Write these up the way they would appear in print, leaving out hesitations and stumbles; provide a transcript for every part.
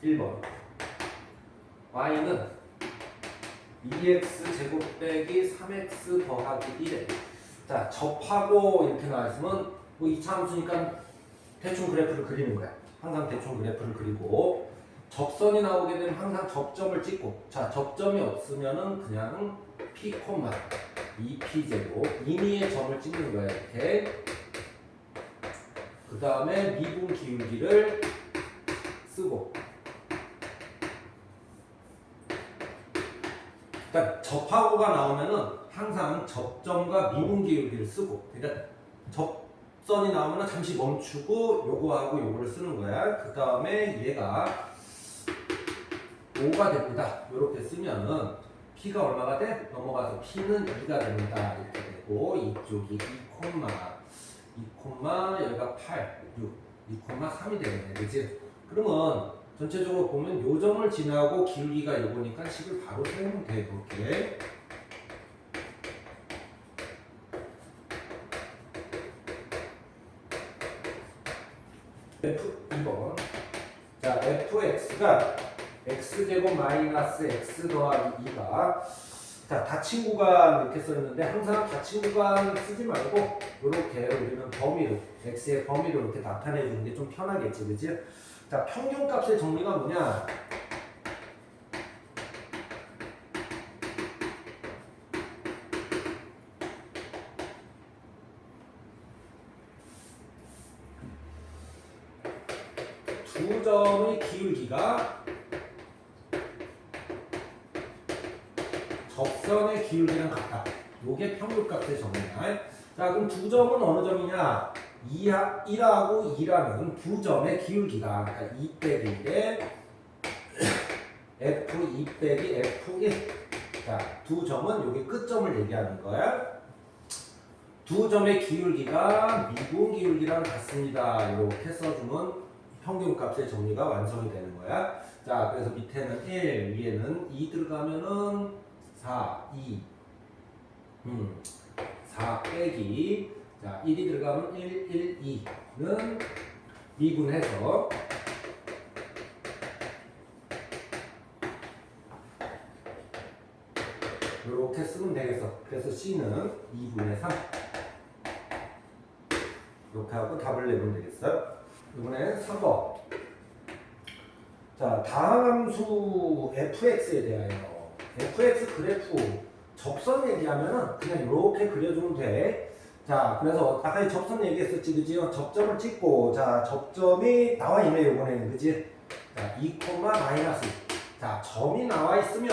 1번 y는 2x 제곱 빼기 3x 더하기 1에 자 접하고 이렇게 나왔으면 뭐 2차 함수니까 대충 그래프를 그리는 거야. 항상 대충 그래프를 그리고 접선이 나오게 되면 항상 접점을 찍고 자 접점이 없으면은 그냥 p, 2p 제곱 임의의 점을 찍는 거야. 이렇게 그 다음에 미분 기울기를 쓰고 그러니까 접하고가 나오면은 항상 접점과 미분 기울기를 쓰고 그러니까 접선이 나오면은 잠시 멈추고 요거하고 요거를 쓰는 거야. 그 다음에 얘가 5가 됩니다. 이렇게 쓰면은 p가 얼마가 돼? 넘어가서 p는 2가 됩니다. 이렇게 되고 이쪽이 2, 2, 여기가 8, 6, 2,3이 되겠네. 그치? 그러면 전체적으로 보면 요 점을 지나고 기울기가 요거니까 식을 바로 세우면 돼. 그렇게. F2번. 자, fx가 x제곱 마이너스 x 더하기 2가 자, 닫힌 구간 이렇게 써있는데 항상 닫힌 구간 쓰지 말고 이렇게 우리는 범위로 x의 범위로 이렇게 나타내 주는 게 좀 편하겠지, 그치? 자, 평균값의 정리가 뭐냐? 두 점의 기울기가 접선의 기울기랑 같다. 요게 평균값의 정리야. 자, 그럼 두 점은 어느 점이냐? 1하고 2라는 두 점의 기울기가 그러니까 2 빼기 1에 F2 빼기 F1 자, 두 점은 여기 끝점을 얘기하는 거야. 두 점의 기울기가 미분 기울기랑 같습니다. 이렇게 써주면 평균값의 정리가 완성이 되는 거야. 자, 그래서 밑에는 1, 위에는 2 들어가면은 4, 2 4 빼기 자, 1이 들어가면 1, 1, 2는 미분해서 이렇게 쓰면 되겠어. 그래서 C는 2분의 3 이렇게 하고 답을 내면 되겠어. 이번엔 3번. 자, 다음 함수 fx에 대하여 fx 그래프 접선 얘기하면은 그냥 이렇게 그려주면 돼. 자, 그래서 아까 접선 얘기했었지, 그지? 접점을 찍고, 자, 접점이 나와 있네, 요번에는, 그지? 자, 2, 마이너스. 자, 점이 나와 있으면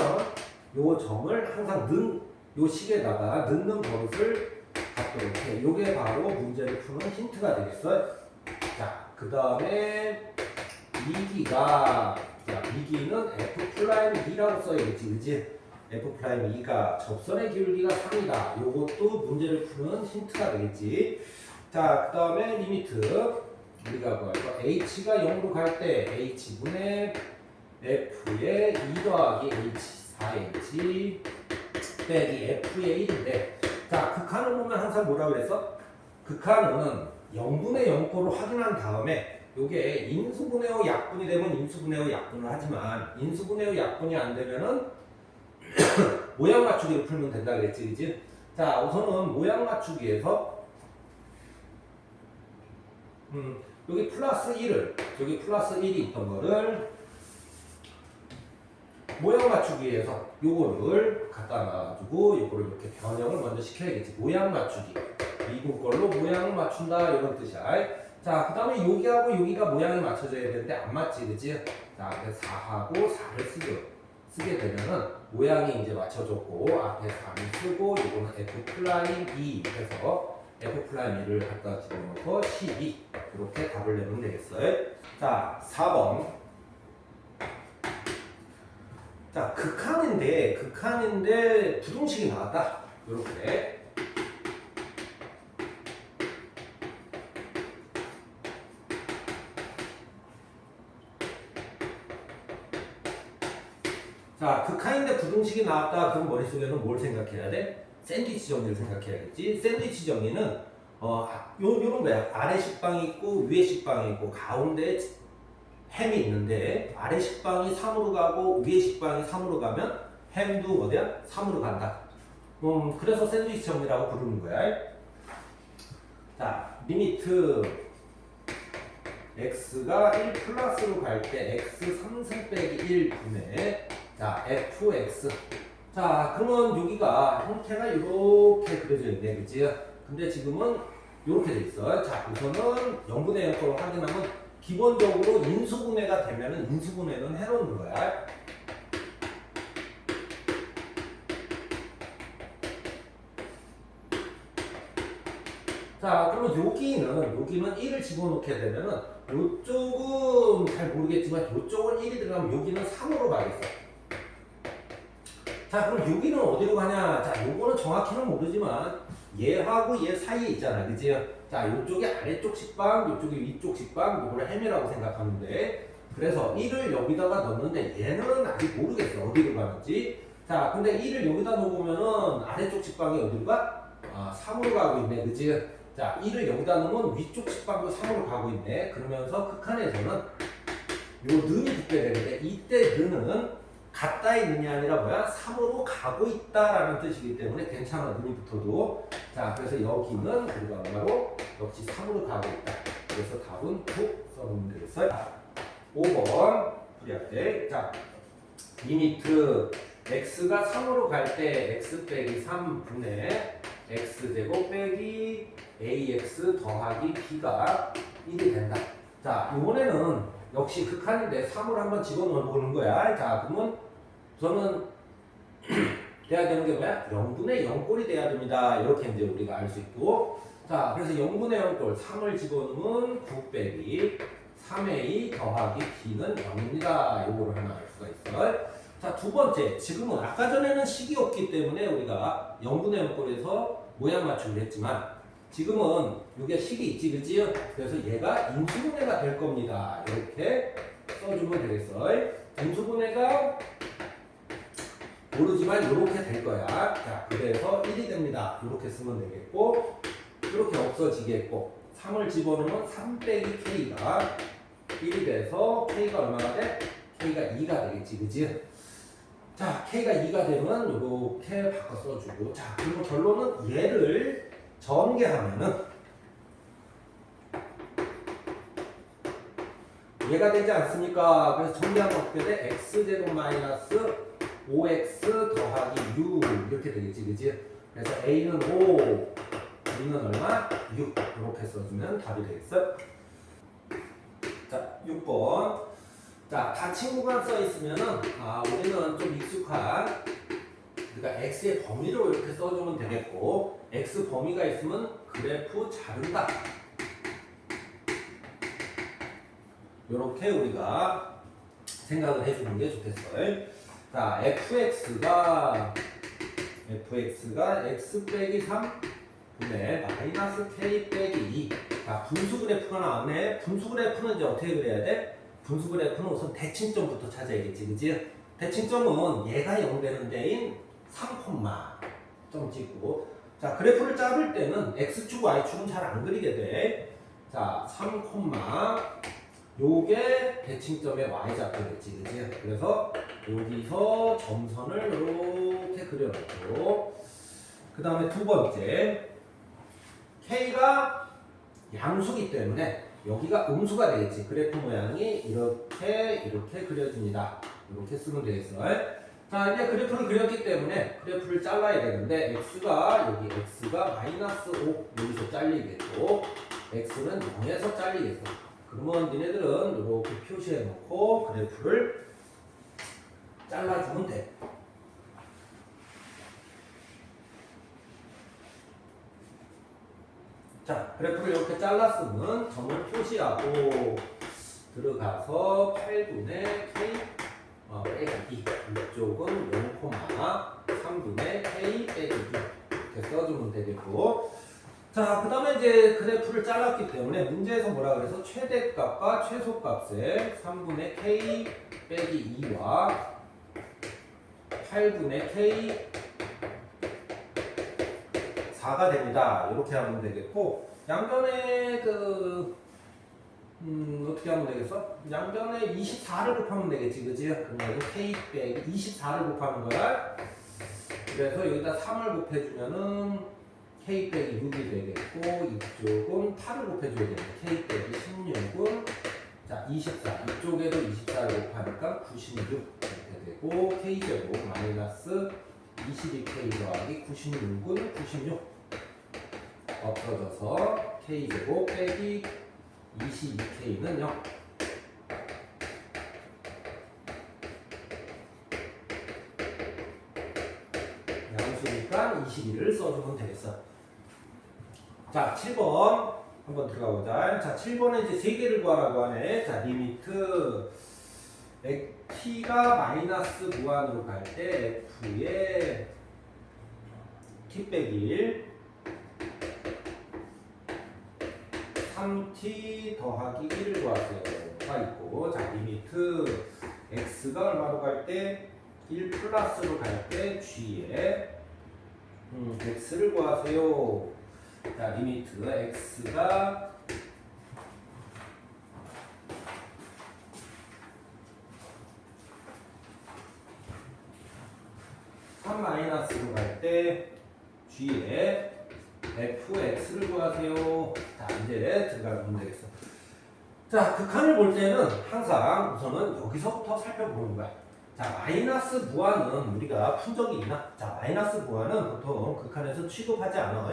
요 점을 항상 요 식에다가 넣는 버릇을 갖도록 해. 요게 바로 문제를 푸는 힌트가 되겠어. 자, 그 다음에 미기가, 자, 미기는 F'2라고 써야겠지, 그지? F'2가 접선의 기울기가 3이다. 요것도 문제를 푸는 힌트가 되겠지. 자, 그 다음에 리미트. 우리가 뭐 h가 0으로 갈 때 h분의 f의 2 더하기 h 4h 빼기 f의 1인데 자, 극한을 보면 항상 뭐라 그랬어? 극한은 0분의 0거로 확인한 다음에 요게 인수분해 후 약분이 되면 인수분해 후 약분을 하지만 인수분해 후 약분이 안 되면은 모양 맞추기를 풀면 된다 그랬지, 그지? 자, 우선은 모양 맞추기에서 여기 플러스 1을 여기 플러스 1이 있던 거를 모양 맞추기에서 요거를 갖다 놔가지고 요거를 이렇게 변형을 먼저 시켜야겠지. 모양 맞추기. 미국 걸로 모양을 맞춘다 이런 뜻이야. 자, 그 다음에 여기하고 여기가 모양이 맞춰져야 되는데 안 맞지, 그지? 자, 그래서 4하고 4를 쓰게 되면은 모양이 이제 맞춰졌고 앞에 3을 쓰고 이거는 F'2 해서 F'2를 갖다 집어넣어서 12 이렇게 답을 내면 되겠어요. 자, 4번. 자, 극한인데 부등식이 나왔다. 이렇게. 자, 극한인데 부등식이 나왔다. 그럼 머릿속에는 뭘 생각해야 돼? 샌드위치 정리를 생각해야겠지. 샌드위치 정리는 요런 거야. 아래 식빵이 있고 위에 식빵이 있고 가운데 햄이 있는데 아래 식빵이 3으로 가고 위에 식빵이 3으로 가면 햄도 어디야? 3으로 간다. 그래서 샌드위치 정리라고 부르는 거야. 자, 리미트 x가 1 플러스로 갈 때 x 3승 빼기 1 분의 자 fx. 자, 그러면 여기가 형태가 이렇게 그려져 있네, 그치? 근데 지금은 이렇게 돼 있어. 자, 우선은 0분의 0 거로 확인하면 기본적으로 인수분해가 되면은 인수분해는 해놓는 거야. 자, 그러면 여기는 1을 집어넣게 되면은 이쪽은 잘 모르겠지만 이쪽은 1이 들어가면 여기는 3으로 가겠어. 자, 그럼 여기는 어디로 가냐? 자, 요거는 정확히는 모르지만 얘하고 얘 사이에 있잖아, 그치? 자, 요쪽이 아래쪽 식빵, 요쪽이 위쪽 식빵, 요거를 햄이라고 생각하면 돼. 그래서 1을 여기다가 넣는데 얘는 아직 모르겠어, 어디로 가는지. 자, 근데 1을 여기다 놓으면은 아래쪽 식빵이 어디로 가? 3으로 가고 있네, 그치? 자, 1을 여기다 놓으면 위쪽 식빵도 3으로 가고 있네. 그러면서 극한에서는 요 는이 붙게 되는데 이때 는은 갔다의 는이 아니라 뭐야? 3으로 가고 있다라는 뜻이기 때문에 괜찮아, 는이 붙어도. 자, 그래서 여기는 그리고 바로 역시 3으로 가고 있다. 그래서 답은 9 써보면 되겠어요. 5번 풀이할게. 자, 리미트 x가 3으로 갈 때 x 빼기 3분의 x제곱 빼기 ax 더하기 b가 1이 된다. 자, 이번에는 역시 극한인데 3을 한번 집어넣어 보는 거야. 자, 그러면 저는 돼야 되는 게 뭐야? 0분의 0꼴이 돼야 됩니다. 이렇게 이제 우리가 알 수 있고. 자, 그래서 0분의 0꼴 3을 집어넣으면 9 빼기 3a 더하기 b는 0입니다. 요거를 하나 알 수가 있어요. 자, 두 번째. 지금은 아까 전에는 식이 없기 때문에 우리가 0분의 0꼴에서 모양 맞추기를 했지만 지금은 여기에 식이 있지, 그치? 그래서 얘가 인수분해가 될 겁니다. 이렇게 써주면 되겠어요. 인수분해가 모르지만 이렇게 될 거야. 자, 그래서 1이 됩니다. 이렇게 쓰면 되겠고, 이렇게 없어지겠고, 3을 집어넣으면 3 빼기 k가 1이 돼서 k가 얼마가 돼? k가 2가 되겠지, 그치? 자, k가 2가 되면 이렇게 바꿔 써주고, 자, 그리고 결론은 얘를 전개하면은 얘가 되지 않습니까? 그래서 전개하면 어떻게 돼? x제곱 마이너스 5x 더하기 6 이렇게 되겠지, 그치? 그래서 a는 5, b는 얼마? 6 이렇게 써주면 답이 되겠어. 자, 6번. 자, 다 친구가 써 있으면은 우리는 좀 익숙한, 그러니까 x의 범위로 이렇게 써주면 되겠고, x 범위가 있으면 그래프 자른다. 이렇게 우리가 생각을 해주는 게 좋겠어요. 자, fx가 x 빼기 3 분의 마이너스 k 빼기 2. 자, 분수 그래프가 나왔네. 분수 그래프는 이제 어떻게 그려야 돼? 분수 그래프는 우선 대칭점부터 찾아야겠지, 그치? 대칭점은 얘가 0 되는 데인 3, 점 찍고. 자, 그래프를 짜볼 때는 x축, y축은 잘 안 그리게 돼. 자, 3, 요게 대칭점의 y좌표겠지, 그치? 그래서 여기서 점선을 이렇게 그려놓고, 그 다음에 두 번째, k가 양수기 때문에 여기가 음수가 되겠지. 그래프 모양이 이렇게 그려집니다. 이렇게 쓰면 되겠어. 자, 이제 그래프를 그렸기 때문에 그래프를 잘라야 되는데 여기 x가 마이너스 5 여기서 잘리겠고 x는 0에서 잘리겠어. 그러면 니네들은 이렇게 표시해 놓고 그래프를 잘라주면 돼. 자, 그래프를 이렇게 잘랐으면 점을 표시하고 들어가서 8분의 k 빼기 2 이쪽은 0, 3분의 k 빼기 2 이렇게 써주면 되겠고, 자, 그 다음에 이제 그래프를 잘랐기 때문에 문제에서 뭐라 그래서 최대값과 최소값의 3분의 k 빼기 2와 8분의 k 4가 됩니다. 이렇게 하면 되겠고, 양변에 어떻게 하면 되겠어? 양변에 24를 곱하면 되겠지, 그지? 그러면 k 빼기 24를 곱하는 거야. 그래서 여기다 3을 곱해주면은 k 빼기 6이 되겠고, 이쪽은 8을 곱해줘야 되겠네. k 빼기 16은 자 24. 이쪽에도 24를 곱하니까 96 이렇게 되고, k제곱 마이너스 22k 더하기 96은 96 없어져서 k제곱 빼기 22k는 0. 양수니까 22를 써주면 되겠어. 자, 7번 한번 들어가 보자. 자, 7번에 이제 3개를 구하라고 하네. 자, 리미트 t가 마이너스 무한으로 갈 때 f의 t 빼기 1 3t 더하기 1을 구하세요가 있고, 자 리미트 x가 얼마로 갈 때 1 플러스로 갈 때 g에 x를 구하세요. 자 리미트 x가 3 마이너스로 갈 때 g에 fx를 구하세요. 자 이제 들어가면 되겠어. 자 극한을 볼 때는 항상 우선은 여기서부터 살펴보는 거야. 자 마이너스 무한은 우리가 푼 적이 있나? 자 마이너스 무한은 보통 극한에서 취급하지 않아.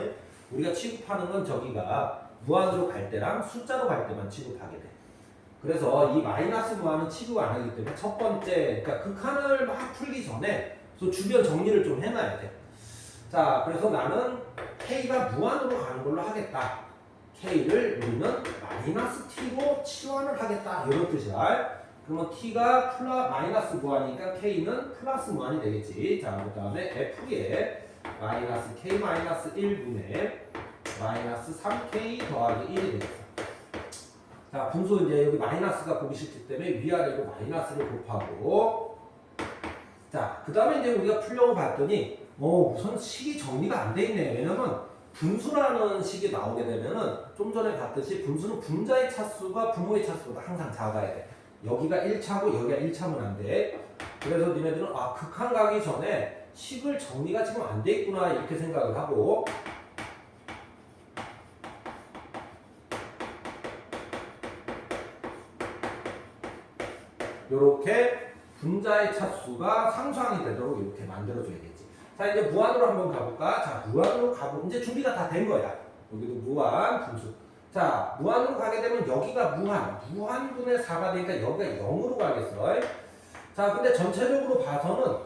우리가 취급하는 건 저기가 무한으로 갈 때랑 숫자로 갈 때만 취급하게 돼. 그래서 이 마이너스 무한은 취급 안 하기 때문에 첫 번째, 그러니까 극한을 막 풀기 전에 또 주변 정리를 좀 해놔야 돼. 자 그래서 나는 K가 무한으로 가는 걸로 하겠다. K를 우리는 마이너스 T로 치환을 하겠다. 이런 뜻이야. 그러면 T가 마이너스 무한이니까 K는 플러스 무한이 되겠지. 자, 그 다음에 F에 마이너스 K 마이너스 1분의 마이너스 3K 더하기 1이 되겠어. 자, 분수 이제 여기 마이너스가 보기 싫기 때문에 위아래로 마이너스를 곱하고, 자, 그 다음에 이제 우리가 풀려고 봤더니 우선 식이 정리가 안 돼 있네. 왜냐면 분수라는 식이 나오게 되면은 좀 전에 봤듯이 분수는 분자의 차수가 부모의 차수보다 항상 작아야 돼. 여기가 1차고 여기가 1차면 안 돼. 그래서 니네들은 극한 가기 전에 식을 정리가 지금 안 돼 있구나 이렇게 생각을 하고, 요렇게 분자의 차수가 상수항이 되도록 이렇게 만들어줘야겠지. 자 이제 무한으로 한번 가볼까? 자 무한으로 가보. 이제 준비가 다 된 거야. 여기도 무한 분수. 자 무한으로 가게 되면 여기가 무한분의 4가 되니까 여기가 0으로 가겠어. 자 근데 전체적으로 봐서는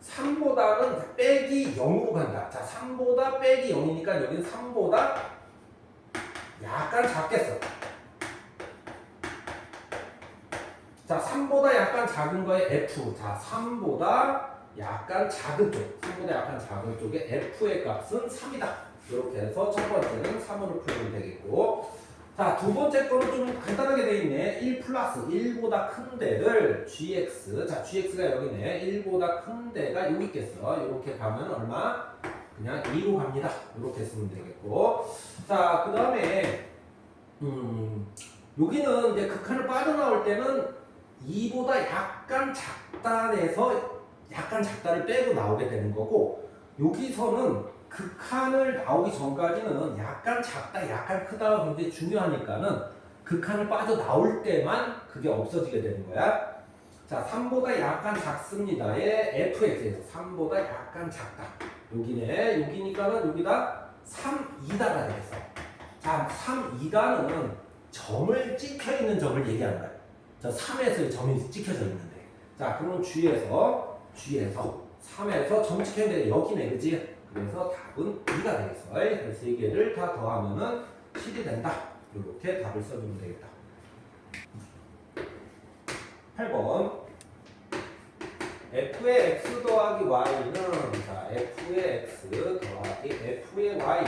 3보다는 빼기 0으로 간다. 자 3보다 빼기 0이니까 여기는 3보다 약간 작겠어. 자 3보다 약간 작은 거에 F. 자 3보다 약간 작은 쪽, 3보다 약간 작은 쪽에 F의 값은 3이다. 이렇게 해서 첫 번째는 3으로 풀면 되겠고, 자, 두 번째 거는 좀 간단하게 돼 있네. 1 플러스 1보다 큰 데를 GX, 자, GX가 여기네. 1보다 큰 데가 여기 있겠어. 이렇게 가면 얼마? 그냥 2로 갑니다. 이렇게 쓰면 되겠고, 자, 그 다음에 여기는 이제 극한을 빠져나올 때는 2보다 약간 작다에서 약간 작다를 빼고 나오게 되는 거고, 여기서는 극한을 나오기 전까지는 약간 작다, 약간 크다가 굉장히 중요하니까는 극한을 빠져나올 때만 그게 없어지게 되는 거야. 자, 3보다 약간 작습니다의 fx에서 3보다 약간 작다. 여기네. 여기니까는 여기다 3, 2다가 되겠어. 자, 3, 2다는 점을 찍혀 있는 점을 얘기하는 거야. 자, 3에서 점이 찍혀져 있는데. 자, 그러면 G에서 3에서 점 찍혀야 돼. 여기네, 그지? 그래서 답은 2가 되겠어. 그래서 3개를 다 더하면은 7이 된다. 이렇게 답을 써주면 되겠다. 8번. f의 x 더하기 y는, 자, f의 x 더하기 f의 y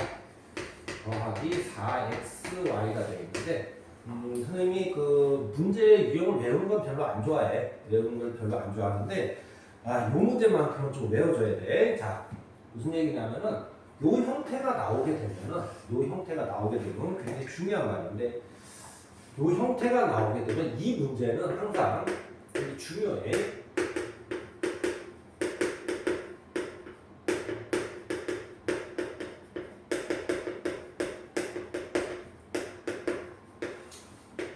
더하기 4xy가 되어 있는데, 선생님이 그 문제 유형을 외우는 건 별로 안 좋아해. 외우는 걸 별로 안 좋아하는데, 요 문제만큼은 좀 외워줘야 돼. 자, 무슨 얘기냐면은, 요 형태가 나오게 되면 굉장히 중요한 말인데, 형태가 나오게 되면 이 문제는 항상 되게 중요해.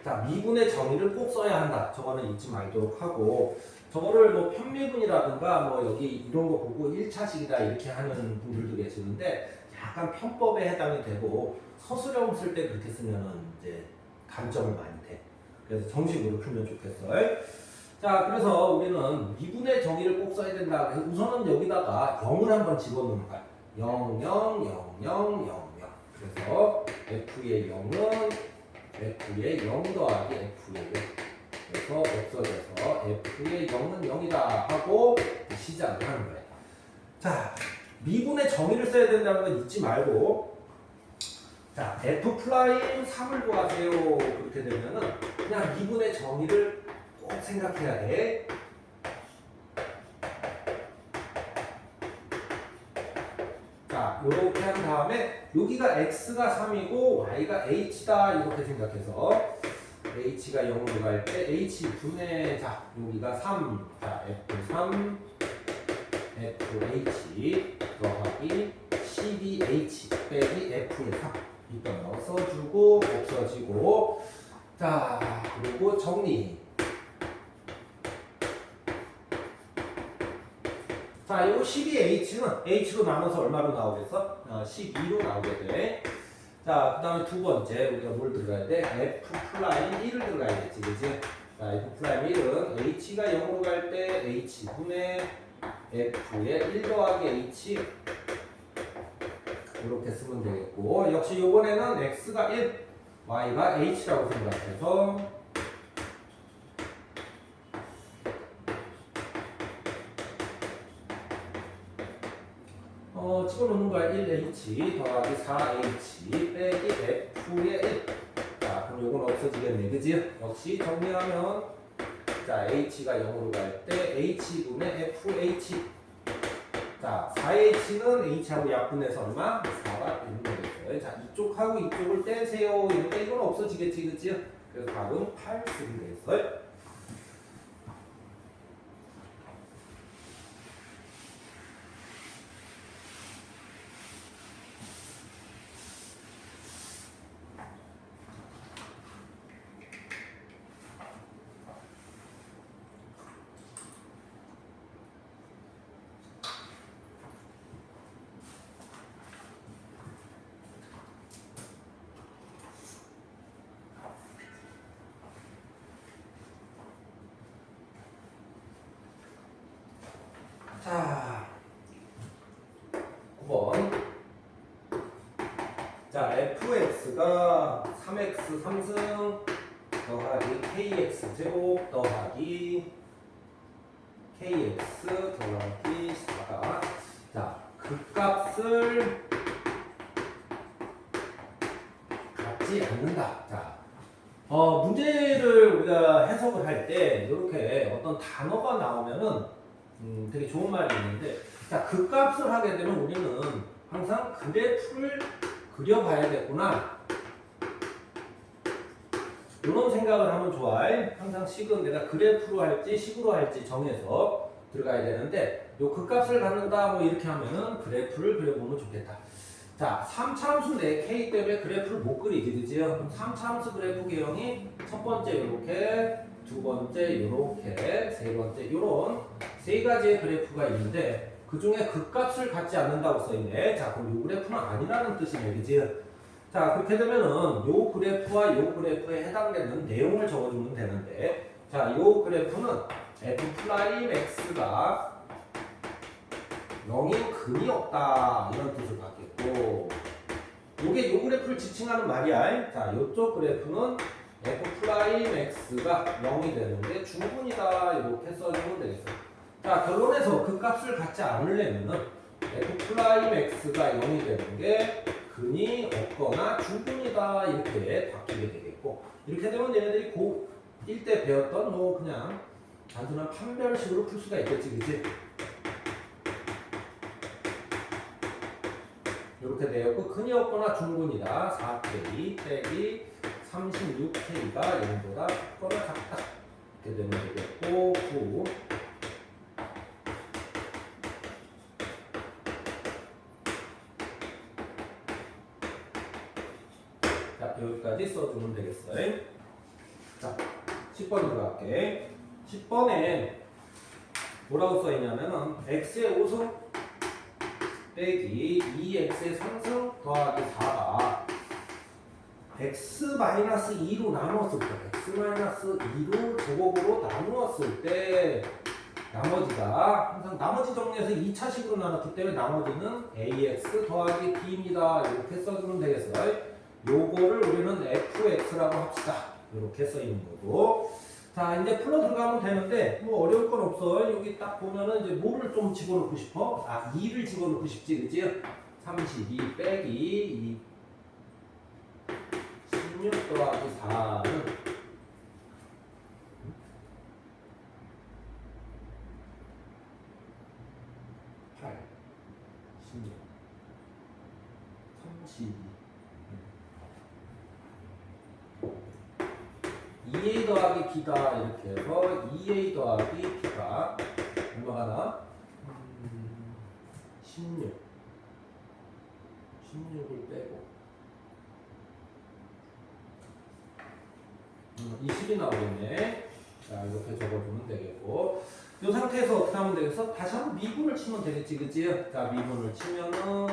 자, 미분의 정의를 꼭 써야 한다. 저거는 잊지 말도록 하고, 저거를 뭐 편미분이라든가 뭐 여기 이런 거 보고 1차식이다 이렇게 하는 분들도 계시는데 약간 편법에 해당이 되고 서술형 쓸 때 그렇게 쓰면은 이제 감점을 많이 돼. 그래서 정식으로 풀면 좋겠어. 자, 그래서 우리는 미분의 정의를 꼭 써야 된다. 그래서 우선은 여기다가 0을 한번 집어넣는 거야. 0, 0, 0, 0, 0, 0. 그래서 f의 0은 f의 0 더하기 f의 0. 그래서 없어져서 f의 0은 0이다 하고 시작을 하는 거예요. 자, 미분의 정의를 써야 된다는 건 잊지 말고, 자, f 프라임 3을 구하세요. 그렇게 되면은 그냥 미분의 정의를 꼭 생각해야 돼. 자, 이렇게 한 다음에 여기가 x가 3이고 y가 h다 이렇게 생각해서 h가 0으로 갈 때 h 분의, 자, 여기가 3, 자, f3 fh 더하기 12h 빼기 f의 3 이따 써주고 없어지고. 자, 그리고 정리. 자, 요 12h는 h로 나눠서 얼마로 나오겠어? 12로 나오게 돼. 자, 그 다음에 두 번째 우리가 뭘 들어가야 돼? f 프라임 1을 들어가야겠지, 그지? 자, f 프라임 1은 h가 0으로 갈 때 h 분의 f의 1 더하기 h 이렇게 쓰면 되겠고, 역시 요번에는 x가 1, y가 h라고 생각해서 집어넣는 거야. 1h 더하기 4h 빼기 f의 1. 자, 그럼 요건 없어지겠네, 그지? 역시 정리하면, 자, h가 0으로 갈 때 h분의 fh. 자, 4h는 h하고 약분해서 얼마? 4가 되는 거겠어요. 자, 이쪽하고 이쪽을 떼세요. 이런데 이건 없어지겠지, 그치? 그래서 답은 8 쓰면 되겠어요. 자, 9번. 자, fx가 3x 3승 더하기 kx 제곱 더하기 kx 더하기 4가, 자, 그 값을 갖지 않는다. 자, 문제를 우리가 해석을 할 때 이렇게 어떤 단어가 나오면은 되게 좋은 말이 있는데, 자, 그 값을 하게 되면 우리는 항상 그래프를 그려봐야겠구나, 이런 생각을 하면 좋아. 항상 식은 내가 그래프로 할지 식으로 할지 정해서 들어가야 되는데, 요 그 값을 갖는다 뭐 이렇게 하면은 그래프를 그려보면 좋겠다. 자, 3차함수 내 k 때문에 그래프를 못 그리지, 그지? 그럼 3차함수 그래프 개형이 첫 번째 이렇게, 두 번째 이렇게, 세 번째 이런 세 가지의 그래프가 있는데 그 중에 그 값을 갖지 않는다고 써있네. 자, 그럼 이 그래프는 아니라는 뜻이네, 그지? 자, 그렇게 되면은 요 그래프와 요 그래프에 해당되는 내용을 적어주면 되는데, 자, 요 그래프는 f 프라임 x가 0인 근이 없다 이런 뜻을 갖겠고, 요게 요 그래프를 지칭하는 말이야. 자, 요쪽 그래프는 f 프라임 x가 0이 되는데 중분이다 이렇게 써주면 되겠어. 자, 결론에서 그 값을 갖지 않으려면은 f 프라임 x가 0이 되는 게 근이 없거나 중분이다 이렇게 바뀌게 되겠고, 이렇게 되면 얘네들이 고1 때 배웠던 뭐 그냥 단순한 판별식으로 풀 수가 있겠지, 그치? 이렇게 되었고, 근이 없거나 중분이다 4k 빼기 36K가 0보다 크거나 작다. 이렇게 되면 되겠고 9. 자, 여기까지 써주면 되겠어요. 자, 10번 들어갈게. 10번에 뭐라고 써있냐면은 x의 5승 빼기 2x의 3승 더하기 4가 x-2로 나누었을 때 x-2로 제곱으로 나누었을 때 나머지가 항상 나머지 정리해서 2차식으로 나눴기 때문에 나머지는 ax 더하기 b입니다. 이렇게 써주면 되겠어요. 요거를 우리는 fx라고 합시다. 이렇게 써있는 거고. 자, 이제 풀어 들어가면 되는데 뭐 어려울 건 없어. 여기 딱 보면은 이제 뭐를 좀 집어넣고 싶어? 2를 집어넣고 싶지, 그치? 32 빼기 16 더하기 4는 8, 16, 32 2a 더하기 b다 이렇게 해서 2a 더하기 b가 얼마가 나? 16을 빼고 20이 나오겠네. 자, 이렇게 적어주면 되겠고 이 상태에서 어떻게 하면 되겠어? 다시 한번 미분을 치면 되겠지, 그치? 자, 미분을 치면은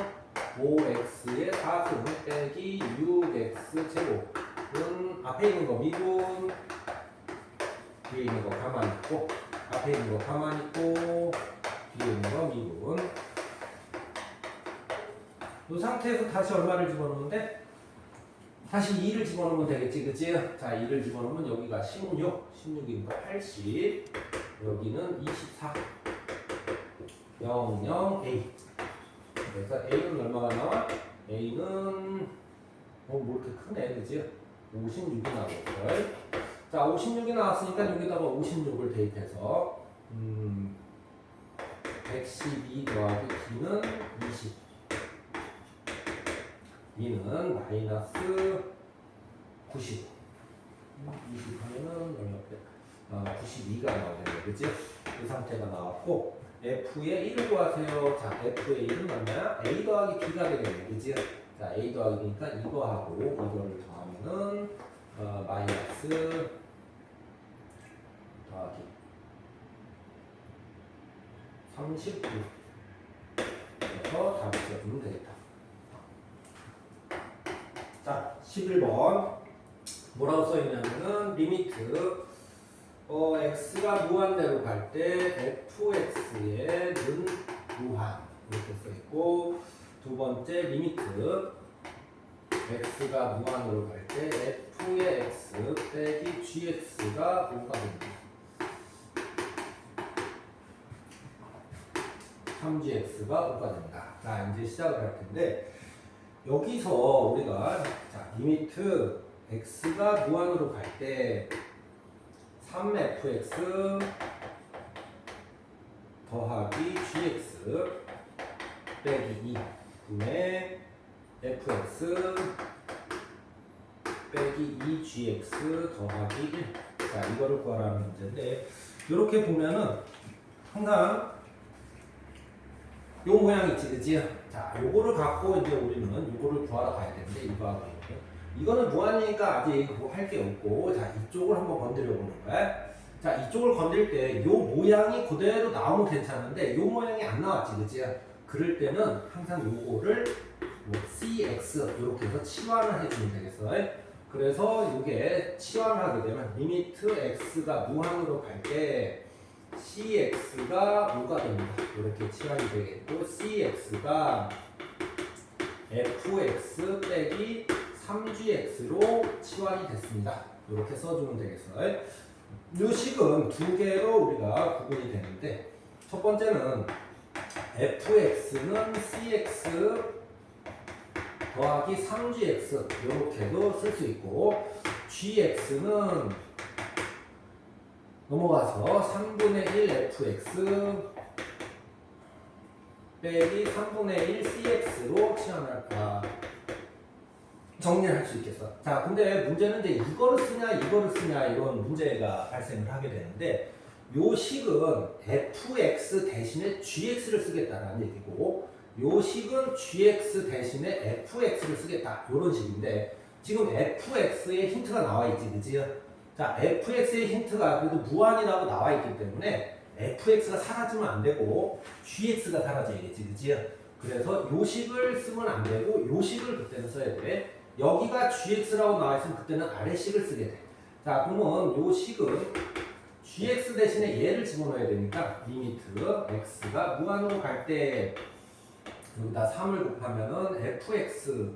5x의 4승 빼기 6x 제곱은 앞에 있는 거 미분, 뒤에 있는 거 가만히 있고, 앞에 있는 거 가만히 있고, 뒤에 있는 거 미분. 이 상태에서 다시 얼마를 집어넣는데? 다시 2를 집어넣으면 되겠지, 그치? 자, 2를 집어넣으면 여기가 16이니까 80, 여기는 24, 0, 0, A. 그래서 A는 얼마가 나와? A는 뭐 이렇게 크네, 그치? 56이 나오고요. 자, 56이 나왔으니까 여기다가 56을 대입해서 112 더하기 B는 20. B는 마이너스 90. 20 하면은 얼마 92가 나오겠네, 그치? 이 상태가 나왔고 F의 1을 구하세요. 자, F의 1은 얼마야? A 더하기 B가 되겠네, 그치? 자, A 더하기 B니까 이거하고 이거를 더하면은 마이너스 더하기 39. 그래서 답을 써주면 되겠다. 자, 11번 뭐라고 써있냐면은 리미트 x가 무한대로 갈 때 fx의 는 무한 이렇게 써있고 두 번째 리미트 x가 무한으로 갈 때 f의 x 빼기 gx가 5가 됩니다. 3gx가 5가 됩니다. 자, 이제 시작을 할 텐데 여기서 우리가 자, 리미트 x가 무한으로 갈 때 3fx 더하기 gx 빼기 2 분의 fx 빼기 2gx 더하기 1. 자, 이거를 구하라는 문제인데 이렇게 보면은 항상 요 모양 있지, 그치? 자, 요거를 갖고 이제 우리는 요거를 구하러 가야 되는데 이거하고 이거는 무한이니까 아직 뭐 할 게 없고 자, 이쪽을 한번 건드려 보는 거야. 자, 이쪽을 건들 때 요 모양이 그대로 나오면 괜찮은데 요 모양이 안 나왔지, 그치? 그럴 때는 항상 요거를 뭐 cx 이렇게 해서 치환을 해주면 되겠어. 그래서 이게 치환을 하게 되면 리미트 x가 무한으로 갈 때 cx가 5가 됩니다. 이렇게 치환이 되겠고 cx가 fx 빼기 3gx로 치환이 됐습니다. 이렇게 써주면 되겠어요. 이 식은 두 개로 우리가 구분이 되는데 첫 번째는 fx는 cx 더하기 3gx 이렇게도 쓸 수 있고 gx는 넘어가서 3분의 1 fx 빼기 3분의 1 cx로 치환할까. 정리를 할 수 있겠어. 자, 근데 문제는 이제 이거를 쓰냐 이거를 쓰냐 이런 문제가 발생을 하게 되는데 요 식은 fx 대신에 gx를 쓰겠다라는 얘기고 요 식은 gx 대신에 fx를 쓰겠다 이런 식인데 지금 fx의 힌트가 나와 있지, 그지? 자, fx의 힌트가 그래도 무한이라고 나와 있기 때문에 fx가 사라지면 안 되고 gx가 사라져야겠지, 그지? 그래서 요 식을 쓰면 안 되고 요 식을 그때는 써야 돼. 여기가 gx라고 나와 있으면 그때는 아래식을 쓰게 돼. 자, 그러면 요 식은 gx 대신에 얘를 집어넣어야 되니까 리미트 x가 무한으로 갈 때 여기다 3을 곱하면은 fx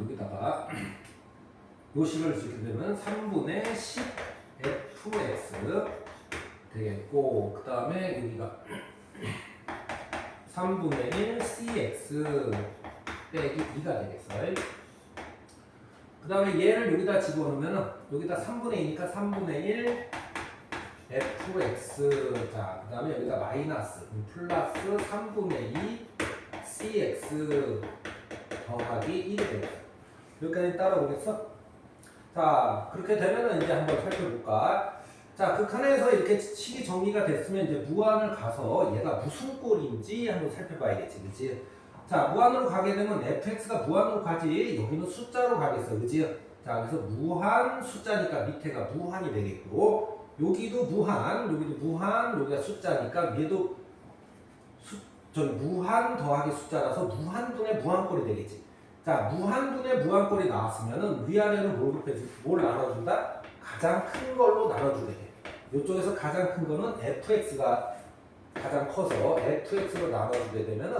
여기다가 요 식을 쓰게 되면 3분의 10 fx 되겠고 그 다음에 여기가 3분의 1 cx 빼기 2가 되겠어. 그 다음에 얘를 여기다 집어넣으면 여기다 3분의 2니까 3분의 1 fx 자, 그 다음에 여기다 마이너스 플러스 3분의 2 cx 더하기 1이 되겠어. 여기까지 따라오겠어? 자, 그렇게 되면은 이제 한번 살펴볼까? 자, 극한에서 이렇게 식이 정리가 됐으면 이제 무한을 가서 얘가 무슨 꼴인지 한번 살펴봐야겠지, 그치? 자, 무한으로 가게 되면 fx가 무한으로 가지 여기는 숫자로 가겠어, 그치? 자, 그래서 무한 숫자니까 밑에가 무한이 되겠고 여기도 무한, 여기가 숫자니까 얘도 무한 더하기 숫자라서 무한분의 무한꼴이 되겠지. 자, 무한분의 무한꼴이 나왔으면은 위아래로 뭘 나눠준다? 가장 큰 걸로 나눠주게 돼. 이쪽에서 가장 큰 거는 fx가 가장 커서 fx로 나눠주게 되면은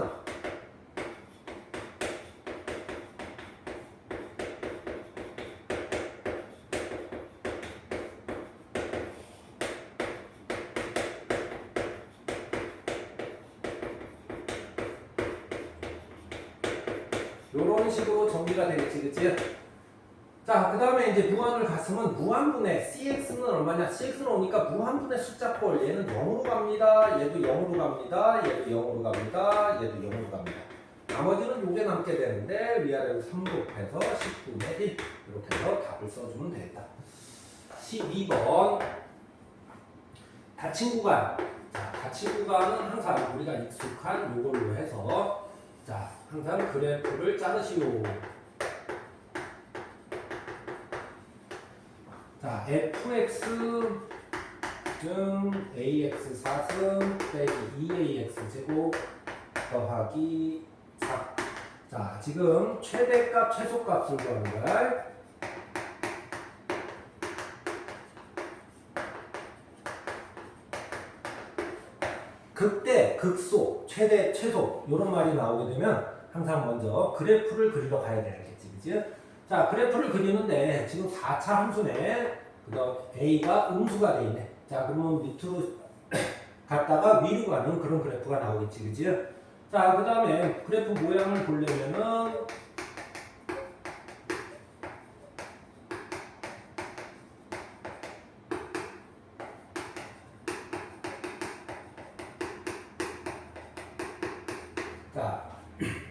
이런 식으로 정리가 되겠지, 그치? 자, 그 다음에 이제 무한을 갔으면 무한분의 cx는 얼마냐? cx는 오니까 무한분의 숫자꼴 얘는 0으로 갑니다. 얘도 0으로 갑니다. 얘도 0으로 갑니다. 얘도 0으로 갑니다. 나머지는 요게 남게 되는데 위아래로 3 곱해서 10분의 1 이렇게 해서 답을 써주면 되겠다. 12번 닫힌 구간. 자, 닫힌 구간은 항상 우리가 익숙한 요걸로 해서 자, 항상 그래프를 자르시오. 자, fx는 ax 4승 빼기 2ax 제곱 더하기 4. 자, 지금 최대값, 최소값을 구하는 거야. 극대, 극소, 최대, 최소 이런 말이 나오게 되면 항상 먼저 그래프를 그리러 가야 되겠지, 그치? 자, 그래프를 그리는데 지금 4차 함수네. 그다음 a가 음수가 돼 있네. 자, 그러면 밑으로 갔다가 위로 가는 그런 그래프가 나오겠지, 그치? 자, 그 다음에 그래프 모양을 보려면은 자,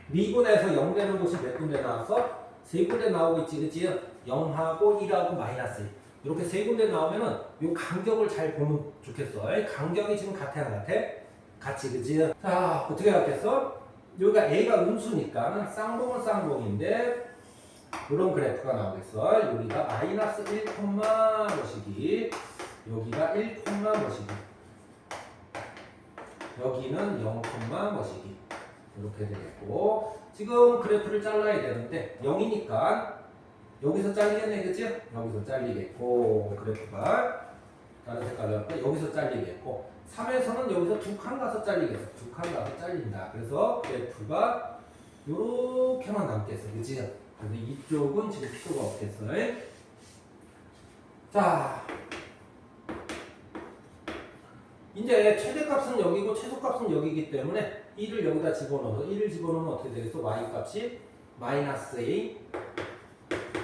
미분에서 0 되는 곳이 몇 군데 나왔어? 세 군데 나오고 있지, 그치? 0하고 1하고 마이너스 1. 이렇게 세 군데 나오면은 요 간격을 잘 보면 좋겠어. 간격이 지금 같아, 안 같아? 같이, 그치? 자, 어떻게 하겠어? 여기가 A가 음수니까 쌍봉은 쌍봉인데 이런 그래프가 나오겠어. 여기가 마이너스 1, 뭐시기 여기가 1, 뭐시기 여기는 0, 뭐시기 이렇게 되겠고 지금 그래프를 잘라야 되는데 0이니까 여기서 잘리겠네, 그치? 여기서 잘리겠고 그래프가 다른 색깔로 할까? 여기서 잘리겠고 3에서는 여기서 두 칸 가서 잘리겠어. 두 칸 가서 잘린다. 그래서 그래프가 요렇게만 남겠어, 그치? 근데 이쪽은 지금 필요가 없겠어. 자, 이제 최대값은 여기고 최소값은 여기이기 때문에 1을 여기다 집어넣어서 1을 집어넣으면 어떻게 되겠어? y값이 마이너스 a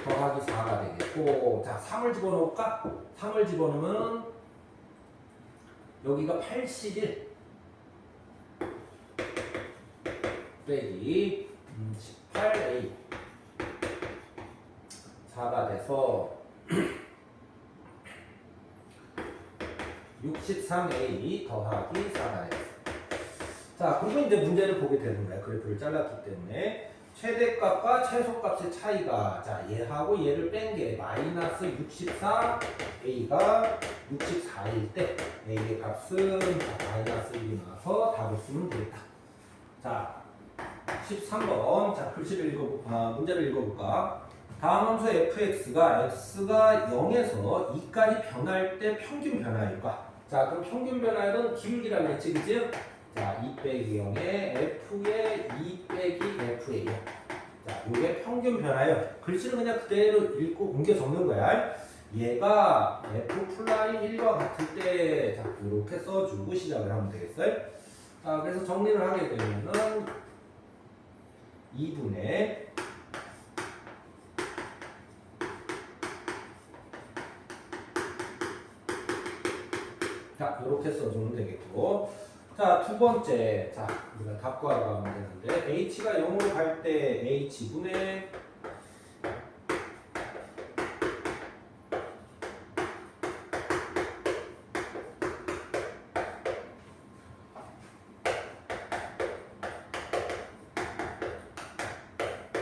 더하기 4가 되겠고 자, 3을 집어넣을까? 3을 집어넣으면 여기가 81 빼기 18a 4가 돼서 63a 더하기 4가 됐어. 자, 그리고 이제 문제를 보게 되는 거야. 그래프를 잘랐기 때문에. 최대값과 최소값의 차이가, 자, 얘하고 얘를 뺀 게 마이너스 64a가 64일 때 a의 값은 마이너스 1이 나와서 답을 쓰면 되겠다. 자, 13번. 자, 문제를 읽어볼까? 다음 함수 fx가 x가 0에서 2까지 변할 때 평균 변화율과, 자, 그럼 평균 변화율은 기울기라고 했지, 그치? 자, 2 빼기 0에 f의 2 빼기 f의 0. 자, 요게 평균 변화율. 글씨를 그냥 그대로 읽고 옮겨 적는 거야. 얘가 f 플라이 1과 같을 때, 자, 이렇게 써주고 시작을 하면 되겠어요. 자, 그래서 정리를 하게 되면은 2분의 자, 이렇게 써주면 되겠고. 자, 두 번째. 자, 우리가 답 구하러 가면 되는데, h가 0으로 갈 때 h분의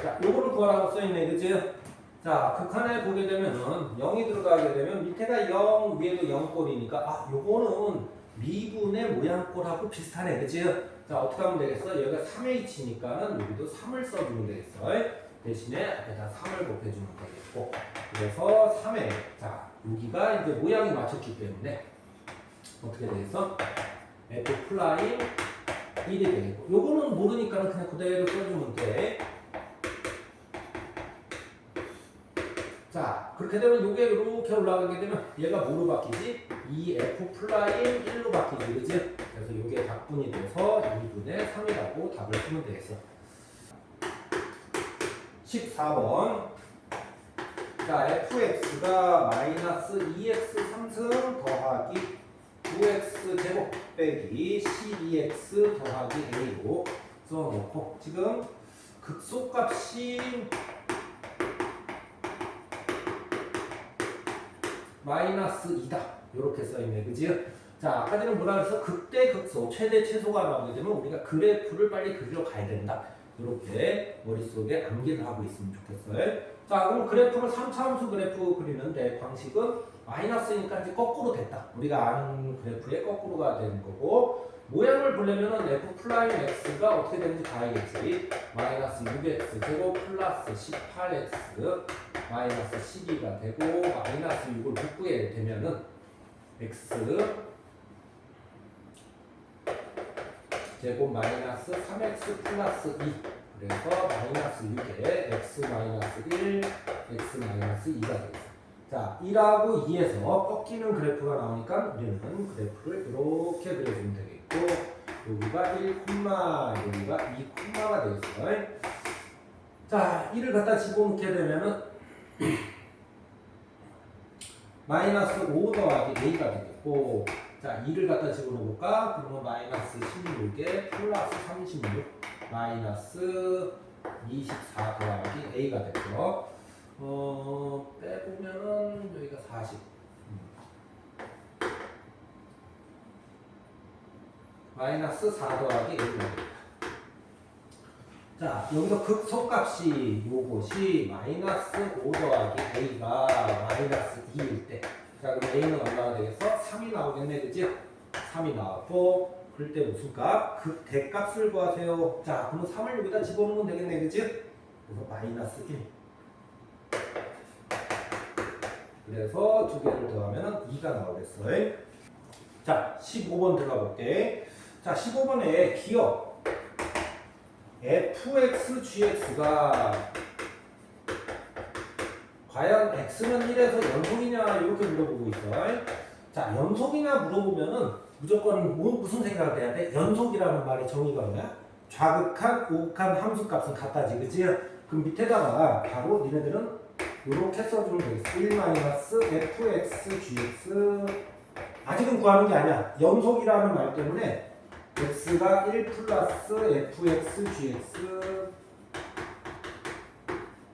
자, 요거를 구하라고 써있네, 그치? 자, 극한에 보게 되면은 0이 들어가게 되면 밑에가 0, 위에도 0꼴이니까, 아, 요거는 미분의 모양꼴하고 비슷하네, 그치? 자, 어떻게 하면 되겠어? 여기가 3h니까는 여기도 3을 써주면 되겠어. 대신에 앞에다 3을 곱해주면 되겠고. 그래서 3에, 자, 여기가 이제 모양이 맞췄기 때문에 어떻게 되겠어? f 플라임 1이 되겠고. 요거는 모르니까 그냥 그대로 써주면 돼. 자, 그렇게 되면 요게 이렇게 올라가게 되면 얘가 뭐로 바뀌지? 2f 플라임 1로 바뀌지, 그지? 그래서 요게 답분이 돼서 2분의 3이라고 답을 쓰면 되겠어. 14번. 자, fx가 마이너스 2x 3승 더하기 9x 제곱 빼기 12x 더하기 a로 써놓고, 지금 극소값이 마이너스 2다. 이렇게 써있네, 그지? 자, 아까 전에 뭐라 그랬어? 극대 극소, 최대 최소가 나오게 되면 우리가 그래프를 빨리 그리러 가야 된다. 이렇게 머릿속에 암기를 하고 있으면 좋겠어요. 자, 그럼 그래프를 3차함수 그래프 그리는데 방식은 마이너스니까 이제 거꾸로 됐다. 우리가 아는 그래프의 거꾸로가 되는 거고, 모양을 보려면은 f 플라임 x가 어떻게 되는지 봐야겠지. 마이너스 6x 제곱 플러스 18x 마이너스 12가 되고, 마이너스 6을 묶게 되면은 x 제곱 마이너스 3x 플러스 2, 그래서 마이너스 6에 x 마이너스 1, x 마이너스 2가 되겠습니다. 자, 1하고 2에서 꺾이는 그래프가 나오니까 우리는 그래프를 이렇게 그려주면 되겠고, 여기가 1, 여기가 2, 가 되겠어요. 자, 1을 갖다 집어넣게 되면은 마이너스 5 더하기 a가 되겠고, 자, 2를 갖다 집어넣어볼까? 그러면 마이너스 16에 플러스 36 마이너스 24 더하기 a가 되고요. 빼보면은 여기가 40 마이너스 4 더하기 a가 됩니다. 자, 여기서 극소값이 요것이 마이너스 5 더하기 a가 마이너스 2일 때, 자, 그럼 a는 얼마가 되겠어? 3이 나오겠네, 그지? 3이 나왔고, 그럴 때 무슨 값? 극대값을 구하세요. 자, 그럼 3을 여기다 집어넣으면 되겠네, 그지? 그래서 마이너스 1. 그래서 두 개를 더하면 2가 나오겠어요. 자, 15번 들어가 볼게. 자, 15번에 기억 fx, gx가 과연 x는 1에서 연속이냐 이렇게 물어보고 있어. 자, 연속이냐 물어보면은 무조건 무슨 생각을 해야 돼? 연속이라는 말의 정의가 뭐야? 좌극한, 우극한 함수값은 같다지, 그치? 그럼 밑에다가 바로 니네들은 이렇게 써주면 되겠어. 1-fx, gx. 아직은 구하는 게 아니야. 연속이라는 말 때문에 x가 1 플러스 fx, gx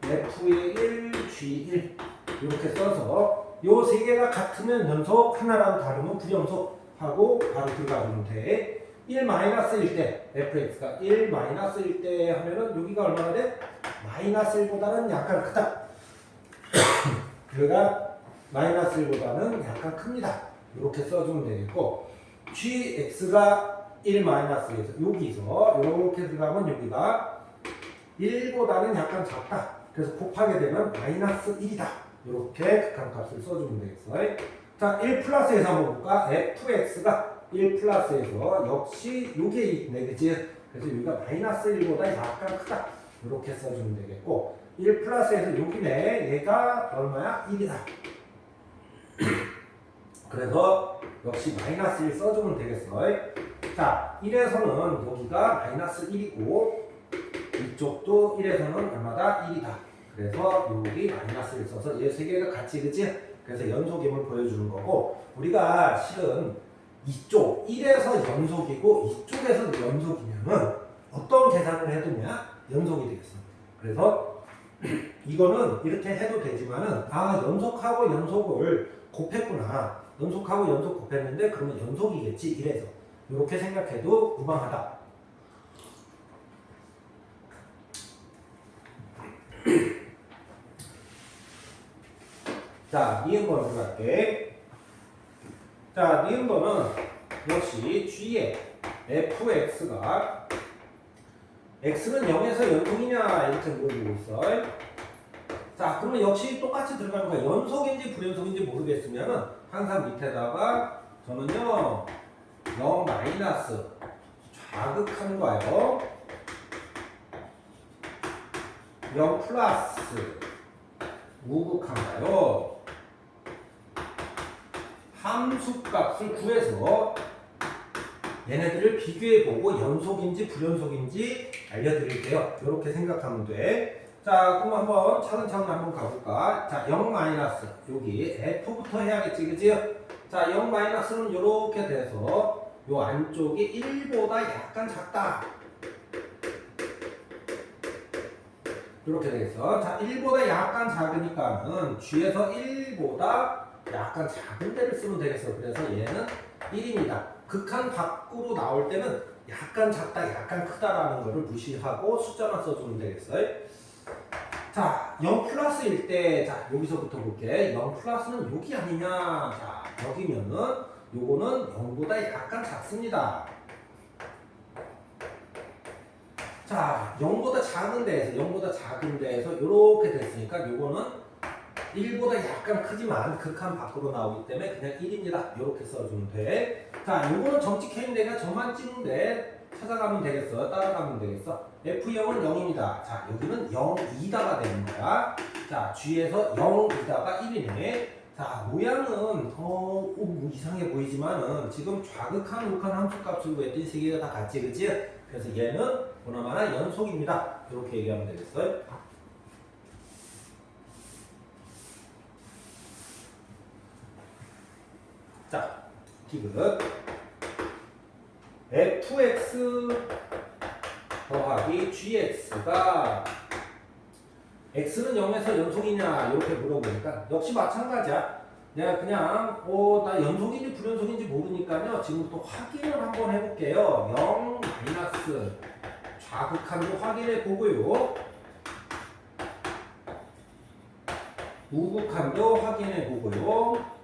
f의 1, G1 이렇게 써서 요 세 개가 같으면 연속, 하나라도 다르면 불연속 하고 바로 들어가주면 돼. 1-1일 때 fx가 1-1일 때 하면은 여기가 얼마나 돼? -1보다는 약간 크다. 그가 -1보다는 약간 큽니다. 이렇게 써주면 되겠고 gx가 1-1에서 여기서 이렇게 들어가면 여기가 1보다는 약간 작다. 그래서 곱하게 되면 -1이다. 이렇게 극한값을 써주면 되겠어요. 자, 1+에서 한번 볼까? fx가 1+에서 역시 요게 있네, 그치? 그래서 여기가 -1보다 약간 크다. 이렇게 써주면 되겠고 1+에서 여기네, 얘가 얼마야? 1이다. 그래서 역시 -1 써주면 되겠어요. 자, 1에서는 여기가 -1이고 이쪽도 1에서는 얼마다? 1이다. 그래서 여기 -1 써서 얘 세 개가 같이, 그치? 그래서 연속임을 보여주는 거고 우리가 실은 이쪽 1에서 연속이고 이쪽에서 연속이면은 어떤 계산을 해도냐? 연속이 되겠어. 그래서 이거는 이렇게 해도 되지만은 연속하고 연속을 곱했구나. 연속하고 연속 곱했는데 그러면 연속이겠지. 이래서 이렇게 생각해도 무방하다. 자, 니은번으로 갈게. 자, 니은번은 역시 G의 fx가 x는 0에서 연속이냐 이렇게 물어보고 있어. 자, 그러면 역시 똑같이 들어가는 거야. 연속인지 불연속인지 모르겠으면은 항상 밑에다가 저는요 0 마이너스 좌극한 거예요. 0 플러스 우극한가요? 함수값을 구해서 얘네들을 비교해보고 연속인지 불연속인지 알려드릴게요. 이렇게 생각하면 돼. 자, 그럼 한번 차근차근 한번 가볼까? 자, 0 마이너스 여기 f부터 해야겠지, 그치? 자, 0 마이너스는 이렇게 돼서 요 안쪽이 1보다 약간 작다. 이렇게 되겠어. 자, 1보다 약간 작으니까는 G에서 1보다 약간 작은 데를 쓰면 되겠어. 그래서 얘는 1입니다. 극한 밖으로 나올 때는 약간 작다, 약간 크다라는 거를 무시하고 숫자만 써주면 되겠어요. 자, 0 플러스일 때, 자, 여기서부터 볼게. 0 플러스는 여기 아니냐? 자, 여기면은 요거는 0보다 약간 작습니다. 자, 0보다 작은 데에서 이렇게 됐으니까 요거는 1보다 약간 크지만 극한 밖으로 나오기 때문에 그냥 1입니다. 이렇게 써주면 돼. 자, 요거는 정직해인 데가 저만 찍는데 찾아가면 되겠어. 따라가면 되겠어. F0은 0입니다. 자, 여기는 0, 2다가 되는 거야. 자, G에서 0, 2다가 1이네. 자, 모양은 뭐 이상해 보이지만은 지금 좌극한, 우극한 함수값을 구했더니 세 개가 다 같지, 그치? 그래서 얘는 보나마나 연속입니다. 이렇게 얘기하면 되겠어요. 자, 디귿 fx 더하기 gx가 x는 0에서 연속이냐 이렇게 물어보니까 역시 마찬가지야. 내가 그냥 나 연속인지 불연속인지 모르니까요. 지금부터 확인을 한번 해볼게요. 0 마이너스 좌극한도 확인해 보고요. 우극한도 확인해 보고요.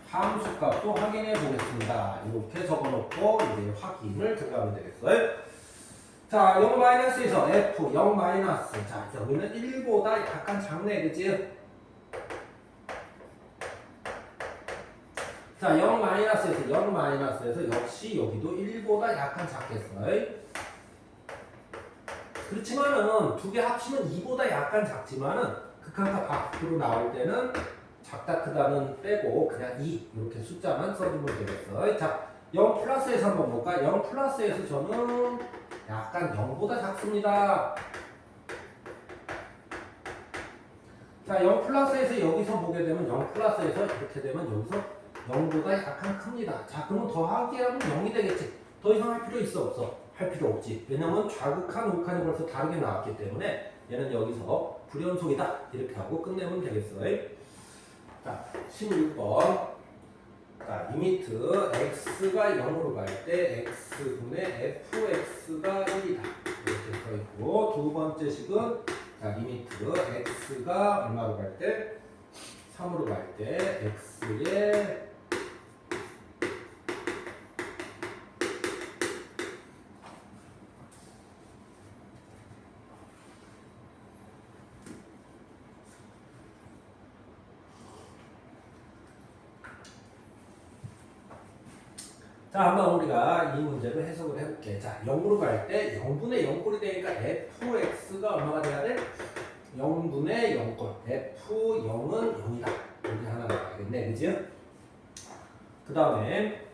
함수값도 확인해 보겠습니다. 이렇게 적어놓고 이제 확인을 들어가면 되겠어요. 자, 0-에서 f 0-. 자, 여기는 1보다 약간 작네, 그치? 자, 0-에서 역시 여기도 1보다 약간 작겠어요. 그렇지만은 두 개 합치면 2보다 약간 작지만은 극한값 밖으로 나올 때는 작다 크다는 빼고 그냥 2 이렇게 숫자만 써주면 되겠어요. 자, 0 플러스에서 한번 볼까? 0 플러스에서 저는 약간 0보다 작습니다. 자, 0 플러스에서 여기서 보게 되면 0 플러스에서 이렇게 되면 여기서 0보다 약간 큽니다. 자, 그러면 더하기 하면 0이 되겠지. 더 이상 할 필요 있어 없어? 할 필요 없지. 왜냐면 좌극한 우극한이 벌써 다르게 나왔기 때문에 얘는 여기서 불연속이다 이렇게 하고 끝내면 되겠어요. 자, 16번. 자, 리미트 x가 0으로 갈 때 x분의 fx가 1이다 이렇게 써있고, 두 번째 식은 자, 리미트 x가 얼마로 갈 때 3으로 갈 때 x의 자, 한번 우리가 이 문제를 해석을 해볼게. 자, 0으로 갈 때 0분의 0꼴이 되니까 fx가 얼마가 돼야 돼? 0분의 0꼴. f0은 0이다. 여기 하나 나와야겠네. 그지? 그 다음에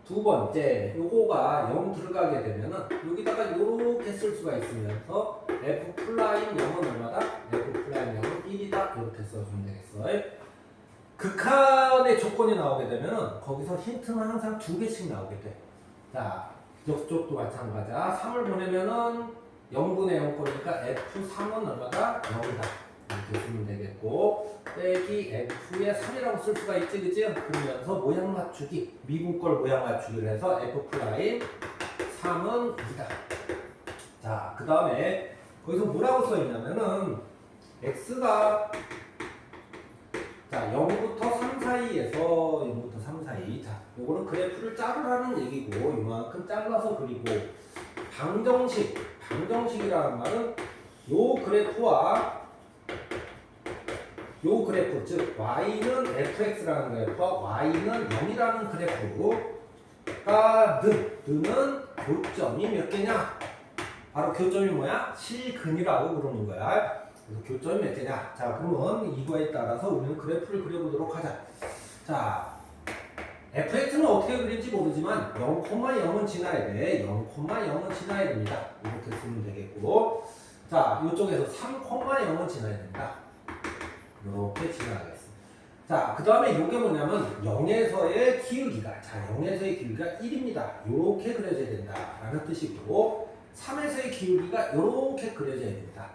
두 번째, 요거가 0 들어가게 되면은 여기다가 요렇게 쓸 수가 있으면서 f 플라임 0은 얼마다? f 플라임 0은 1이다. 이렇게 써주면 되겠어. 극한의 조건이 나오게 되면 거기서 힌트는 항상 두 개씩 나오게 돼. 자, 이쪽도 마찬가지야. 3을 보내면은 0분의 0 거니까 F3은 얼마다? 0이다. 이렇게 쓰면 되겠고, 빼기 F에 3이라고 쓸 수가 있지, 그치? 그러면서 모양 맞추기, 미분꼴 모양 맞추기를 해서 F 프라임 3은 2다. 자, 그 다음에 거기서 뭐라고 써있냐면은 X가 자, 0부터 3 사이에서 0부터 3 사이. 자, 요거는 그래프를 자르라는 얘기고, 이만큼 잘라서 그리고, 방정식이라는 말은 요 그래프와 요 그래프, 즉 y는 fx라는 그래프와 y는 0이라는 그래프가 는 교점이 몇 개냐? 바로 교점이 뭐야? 실근이라고 그러는 거야. 그래서 교점이 몇 개냐? 자, 그러면 이거에 따라서 우리는 그래프를 그려보도록 하자. 자, fx는 어떻게 그릴지 모르지만 0,0은 지나야 돼. 0,0은 지나야 됩니다. 이렇게 쓰면 되겠고, 자, 이쪽에서 3,0은 지나야 된다. 이렇게 지나가겠습니다. 자, 그 다음에 이게 뭐냐면 0에서의 기울기가, 자, 0에서의 기울기가 1입니다. 이렇게 그려져야 된다라는 뜻이고, 3에서의 기울기가 이렇게 그려져야 됩니다.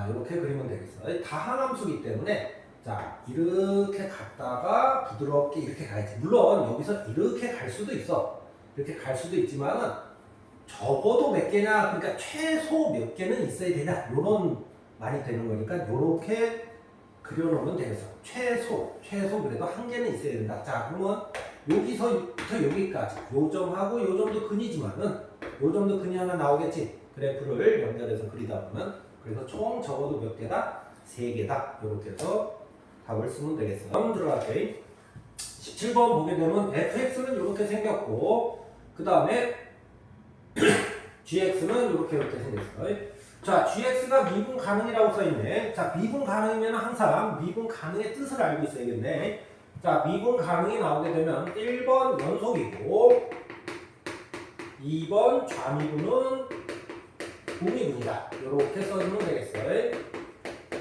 이렇게 그리면 되겠어. 다항함수기 때문에 자, 이렇게 갔다가 부드럽게 이렇게 가야지. 물론 여기서 이렇게 갈 수도 있어. 이렇게 갈 수도 있지만은 적어도 몇 개냐, 그러니까 최소 몇 개는 있어야 되냐, 요런 말이 되는 거니까 요렇게 그려놓으면 되겠어. 최소 그래도 한 개는 있어야 된다. 자, 그러면 여기서부터 여기까지 요 점하고 요 점도 근이지만은 요 점도 근이 하나 나오겠지. 그래프를 연결해서 그리다 보면. 그래서 총 적어도 몇 개다? 3개다. 이렇게 해서 답을 쓰면 되겠어. 다음 들어갈게. 17번 보게 되면 fx는 이렇게 생겼고, 그 다음에 gx는 이렇게 생겼어. 자, gx가 미분 가능이라고 써있네. 자, 미분 가능이면 항상 미분 가능의 뜻을 알고 있어야겠네. 자, 미분 가능이 나오게 되면 1번 연속이고 2번 좌미분은 우미분이다. 이렇게 써주면 되겠어요.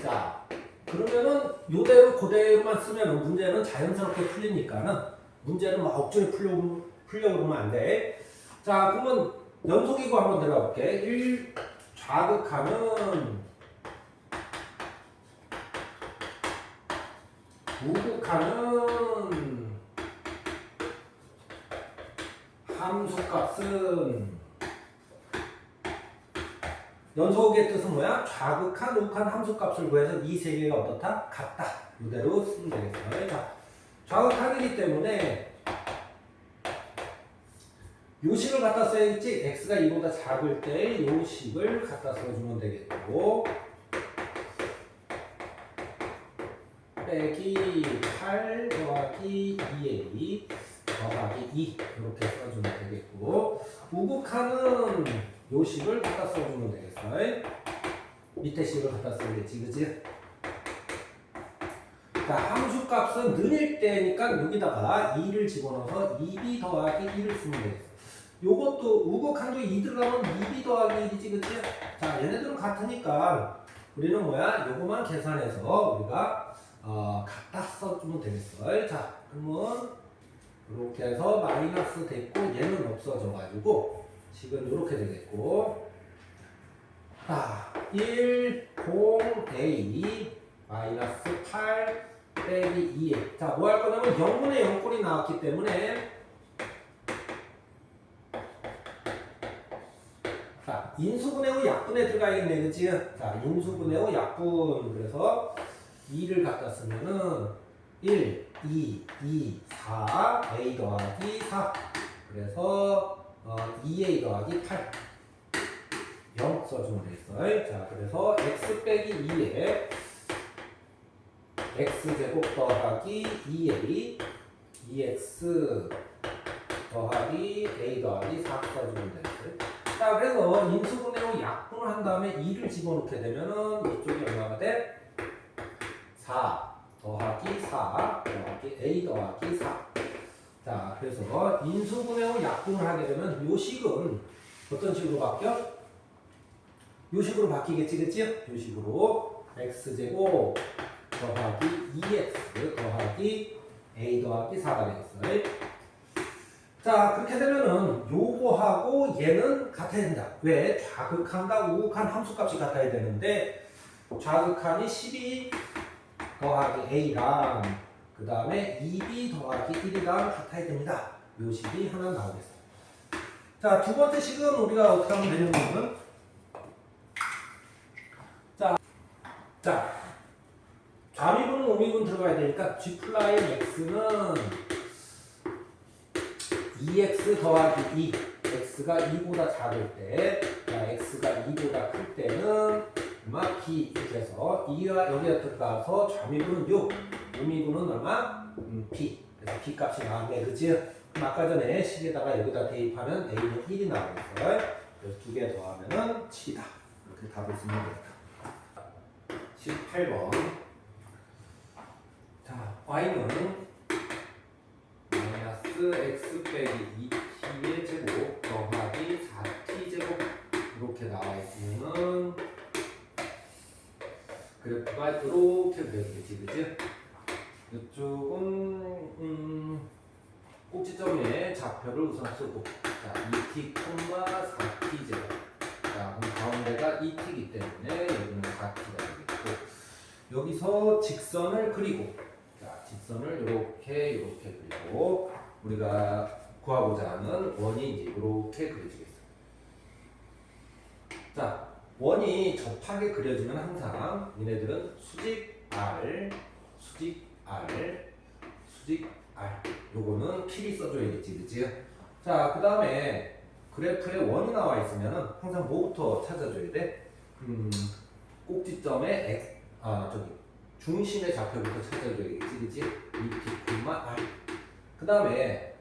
자, 그러면은 요대로 그대로만 쓰면 문제는 자연스럽게 풀리니까는 문제는 막 억지로 풀려고 그러면 안 돼. 자, 그러면 연속이고 한번 들어가 볼게. 1 좌극하는 우극하는 함수값은 연속의 뜻은 뭐야? 좌극한, 우극한 함수값을 구해서 이 세 개가 어떻다? 같다. 이대로 쓰면 되겠어요. 자, 좌극한이기 때문에 요식을 갖다 써야겠지? x가 2보다 작을 때 요식을 갖다 써주면 되겠고, 빼기 8 더하기 2a 더하기 2 이렇게 써주면 되겠고, 우극하는 요식을 갖다 써주면 되겠어. 밑에 식을 갖다 써야겠지, 그치? 자, 함수값은 는일 때니까 여기다가 2를 집어넣어서 2b 더하기 1을 쓰면 되겠어. 요것도 우극한도 2 들어가면 2b 더하기 1이지, 그치? 자, 얘네들은 같으니까 우리는 뭐야? 요거만 계산해서 우리가 갖다 써주면 되겠어. 자, 그러면 이렇게 해서 마이너스 됐고 얘는 없어져가지고 식은 이렇게 되겠고, 자, 1, 0, A 마이너스 8 빼기 2A. 자, 뭐 할 거냐면 0분의 0꼴이 나왔기 때문에, 자, 인수분해 후 약분에 들어가야겠네, 그치? 자, 인수분해 후 약분. 그래서 2를 갖다 쓰면은 1, 2, 4, A 더하기 4. 그래서 2A 더하기 8. 0 써주면 되겠어. 자, 그래서 x 빼기 2에 x제곱 더하기 2a 2x 더하기 a 더하기 4 써주면 되겠어요. 자, 그래서 인수분해 후 약분을 한 다음에 2를 집어넣게 되면은 이쪽이 얼마가 돼? 4 더하기 4 더하기 a 더하기 4. 자, 그래서 인수분해 후 약분을 하게 되면 요 식은 어떤 식으로 바뀌어? 요 식으로 바뀌겠지, 그치? 요 식으로 x제곱 더하기 2x 더하기 a 더하기 4가 되겠어. 자, 그렇게 되면은 요거하고 얘는 같아야 된다. 왜? 좌극한과 우극한 함수값이 같아야 되는데, 좌극한이 12 더하기 a랑 그 다음에 2b 더하기 1이랑 같아야 됩니다. 요 식이 하나 나오겠어요. 자, 두 번째 식은 우리가 어떻게 하면 되냐면, 자, 좌미분, 우미분 들어가야 되니까 g 플라임 x는 2x 더하기 2, x가 2보다 작을 때, x가 2보다 클 때는 얼마? b 이렇게 해서 2가 여기에 들어가서 좌미분은 6, 우미분은 얼마? p. 그래서 b 값이 나왔네, 그치? 그럼 아까 전에 식에다가 여기다 대입하면 a는 1이 나오겠어요. 그래서 2개 더하면은 7이다. 이렇게 답을 쓰면 됩니다. 18번. 자, y는 마이너스 x 빼기 2t의 제곱 더하기 4t 제곱 이렇게 나와 있으면은 그래프가 이렇게 그려지겠지, 그치? 이쪽은 꼭지점에 좌표를 우선 쓰고, 자, 2t, 4t 제곱. 자, 그럼 가운데가 2t이기 때문에 여기는 4t가 되겠고, 여기서 직선을 그리고, 자, 직선을 이렇게 그리고 우리가 구하고자 하는 원이 이제 이렇게 그려지겠어요. 자, 원이 접하게 그려지면 항상 얘네들은 수직 R, 수직 R, 수직 R. 요거는 필히 써줘야겠지, 그치? 자, 그 다음에 그래프에 원이 나와 있으면은 항상 뭐부터 찾아줘야 돼? 꼭지점에 중심의 좌표부터 찾아줘야겠지, 그치? 2t, R. 그 다음에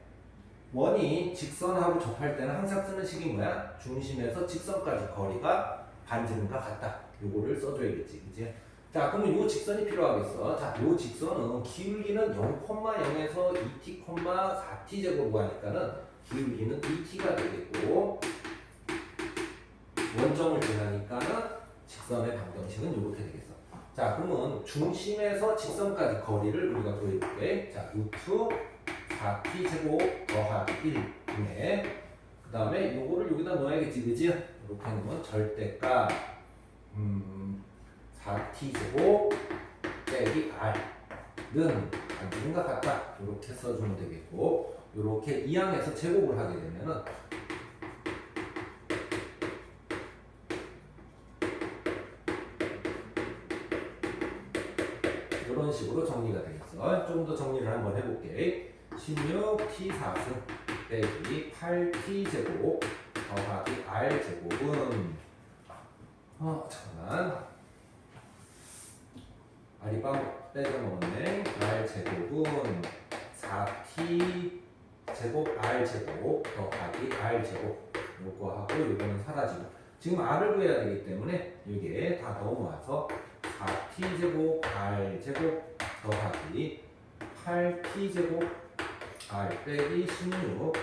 원이 직선하고 접할 때는 항상 쓰는 식이 뭐야? 중심에서 직선까지 거리가 반지름과 같다. 요거를 써줘야겠지, 그치? 자, 그러면 요 직선이 필요하겠어. 자, 요 직선은 기울기는 0,0에서 2t, 4t 제곱으로 하니까는 기울기는 2t가 되겠고, 원점을 지나니까는 직선의 방정식은 이렇게 되겠어. 자, 그러면 중심에서 직선까지 거리를 우리가 구해볼게. 자, 루트 4t 제곱 더하기 1분의 그 다음에 요거를 여기다 넣어야겠지, 그지? 이렇게 넣으면 절대값 4t 제곱 빼기 r는 반지름과 같다. 이렇게 써주면 되겠고, 이렇게 이항에서 제곱을 하게 되면은 이런 식으로 정리가 되겠어. 좀 더 정리를 한번 해볼게. 16t4승 빼기 8t제곱 더하기 r제곱은 잠깐만, r이 빼져먹었네. r제곱은 4t 제곱 r제곱 더하기 r제곱, 요거 하고 요거는 사라지고, 지금 r을 구해야 되기 때문에 여기에 다 넘어와서 4t제곱 r제곱 더하기 8t제곱 r 빼기 16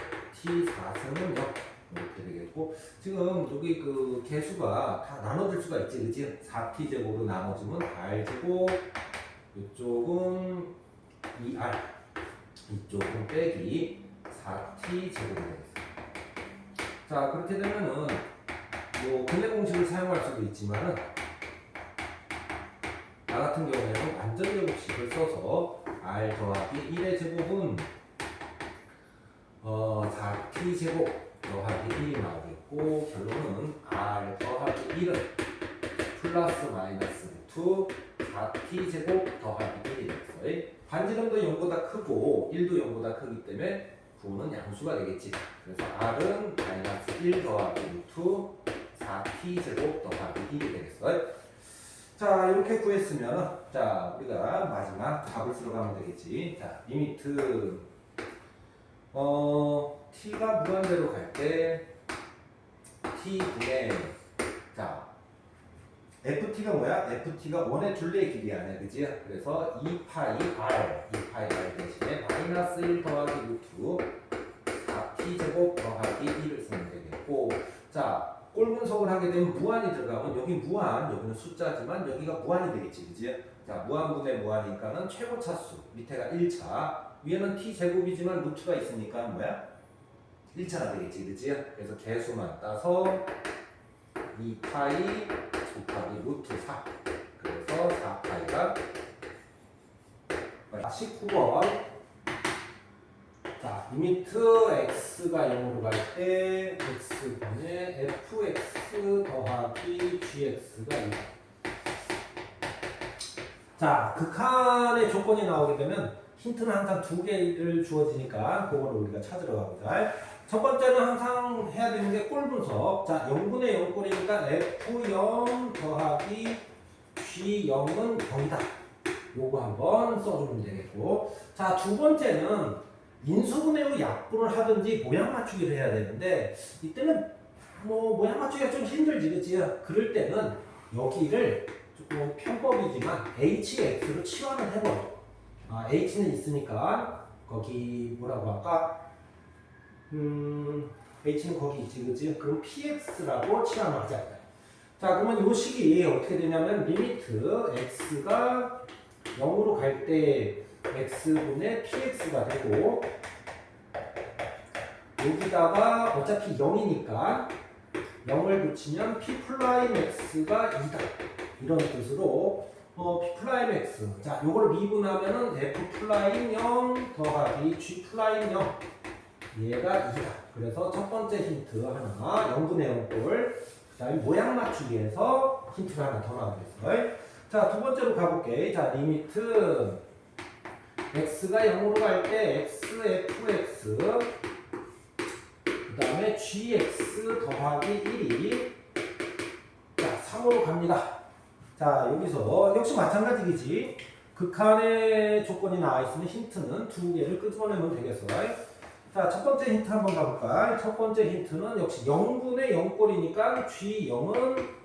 t4승은 0 이렇게 되겠고, 지금 여기 그 개수가 다 나눠질 수가 있지, 그치? 4t제곱으로 나눠지면 r제곱, 이쪽은 2r, 이쪽은 빼기 4t제곱이 되겠어. 자, 그렇게 되면은 뭐 근래 공식을 사용할 수도 있지만은 나 같은 경우에는 완전 제곱식을 써서 r 더하기 1의 제곱은 4t 제곱 더하기 1이 나오겠고, 결론은 r 더하기 1은 플러스 마이너스 루트 4t 제곱 더하기 1이 되겠어요. 반지름도 0보다 크고 1도 0보다 크기 때문에 9는 양수가 되겠지. 그래서 r은 마이너스 1 더하기 루트 4t 제곱 더하기 1이 되겠어요. 자, 이렇게 구했으면, 자, 우리가 마지막 답을 들어가면 되겠지. 자, 리미트 t가 무한대로 갈 때 t분의, 자, ft가 뭐야? ft가 원의 둘레의 길이 아니야, 그지? 그래서 2파이 r 대신에 마이너스 1 더하기 루트 4t 제곱 더하기 1을 쓰면 되겠고, 자, 꼴 분석을 하게 되면 무한이 들어가면 여기 무한, 여기는 숫자지만 여기가 무한이 되겠지, 그지? 자, 무한분의 무한이니까는 최고차수, 밑에가 1차, 위에는 t 제곱이지만 루트가 있으니까 뭐야? 1차가 되겠지, 그지? 그래서 개수만 따서 2파이 곱하기 루트 4, 그래서 4파이가 19번. 자, 리미트 x가 0으로 갈 때 x분의 fx 더하기 gx가 2. 자, 극한의 조건이 나오게 되면 힌트는 항상 두 개를 주어지니까 그거를 우리가 찾으러 가보자. 첫 번째는 항상 해야 되는 게 꼴 분석. 자, 0분의 0꼴이니까 f0 더하기 g0은 0이다. 요거 한번 써주면 되겠고. 자, 두 번째는 인수분해로 약분을 하든지 모양 맞추기를 해야 되는데, 이때는 뭐 모양 맞추기가 좀 힘들지, 그치? 그럴 때는 여기를 조금 편법이지만 hx로 치환을 해버려. h는 있으니까 거기 뭐라고 할까? h는 거기 있지, 그치? 그럼 px라고 치환을 하자. 자, 그러면 이 식이 어떻게 되냐면 리미트 x가 0으로 갈 때 x분의 px가 되고, 여기다가 어차피 0이니까 0을 붙이면 p 프라임 x가 2다. 이런 뜻으로 p 프라임 x, 자, 요걸 미분하면은 f 프라임 0 더하기 g 프라임 0, 얘가 2다. 그래서 첫 번째 힌트 하나, 0분의 0꼴. 그 다음에 모양 맞추기에서 힌트가 하나 더 나오겠어요. 자, 두 번째로 가볼게. 자, 리미트 x가 0으로 갈 때 x fx, 그 다음에 gx 더하기 1이, 자, 3으로 갑니다. 자, 여기서 역시 마찬가지겠지. 극한의 조건이 나와 있으면 힌트는 두 개를 끄집어내면 되겠어요. 자, 첫 번째 힌트 한번 가볼까? 첫 번째 힌트는 역시 0분의 0꼴이니까 g0은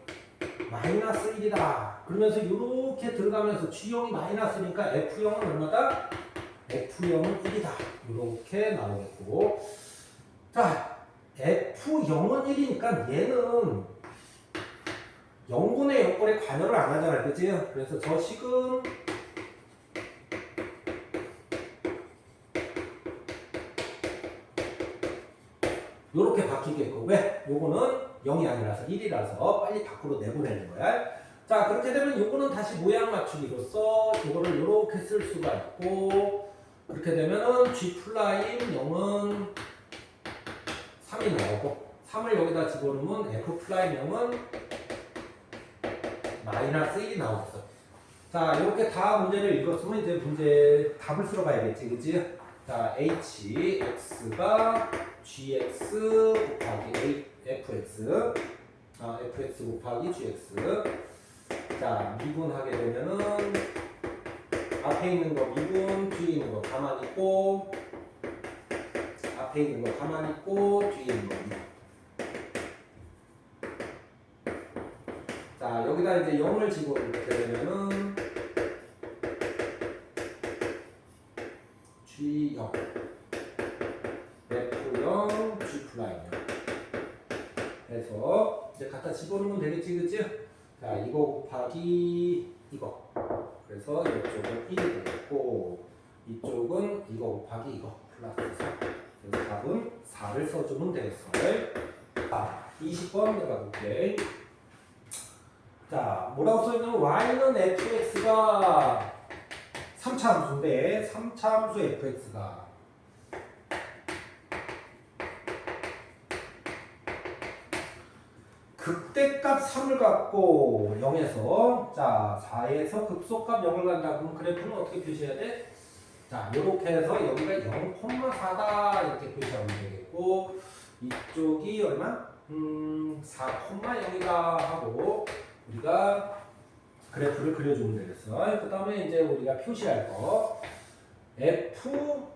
마이너스 1이다. 그러면서 이렇게 들어가면서 g0이 마이너스니까 f0은 얼마다? f0은 1이다. 이렇게 나오겠고. 자, f0은 1이니까 얘는 0분의 0꼴에 관여를 안 하잖아요, 그치? 그래서 저 식은 요렇게 바뀌겠고, 왜? 요거는 0이 아니라서 1이라서 빨리 밖으로 내보내는 거야. 자, 그렇게 되면 요거는 다시 모양 맞추기로서 요거를 요렇게 쓸 수가 있고, 그렇게 되면은 g 플라임 0은 3이 나오고, 3을 여기다 집어넣으면 f 플라임 0은 마이너스 1이 나오겠어. 자, 이렇게 다 문제를 읽었으면 이제 문제 답을 쓰러 가야겠지, 그치? 자, hx가 gx 곱하기 fx, fx 곱하기 gx. 자, 미분하게 되면은 앞에 있는 거 미분, 뒤에 있는 거 가만히 있고, 앞에 있는 거 가만히 있고, 뒤에 있는 거 미분. 자, 여기다 이제 0을 집어넣게 되면은 G0, F0, G 플라임 0 해서 이제 갖다 집어넣으면 되겠지, 그치? 자, 이거 곱하기 이거. 그래서 이쪽은 1이 되겠고, 이쪽은 이거 곱하기 이거 플러스 4. 그래서 답은 4를 써주면 되겠어요. 20번 내가 볼게. 자, 뭐라고 써있냐면 y는 fx가 3차 함수인데 3차 함수 fx가 극대값 3을 갖고 0에서 자 4에서 급소값 0을 간다. 그럼 그래프는 어떻게 표시해야 돼? 자 이렇게 해서 여기가 0,4다 이렇게 표시하면 되겠고 이쪽이 얼마? 4,0이다 하고 우리가 그래프를 그려주면 되겠어. 그 다음에 이제 우리가 표시할 거 f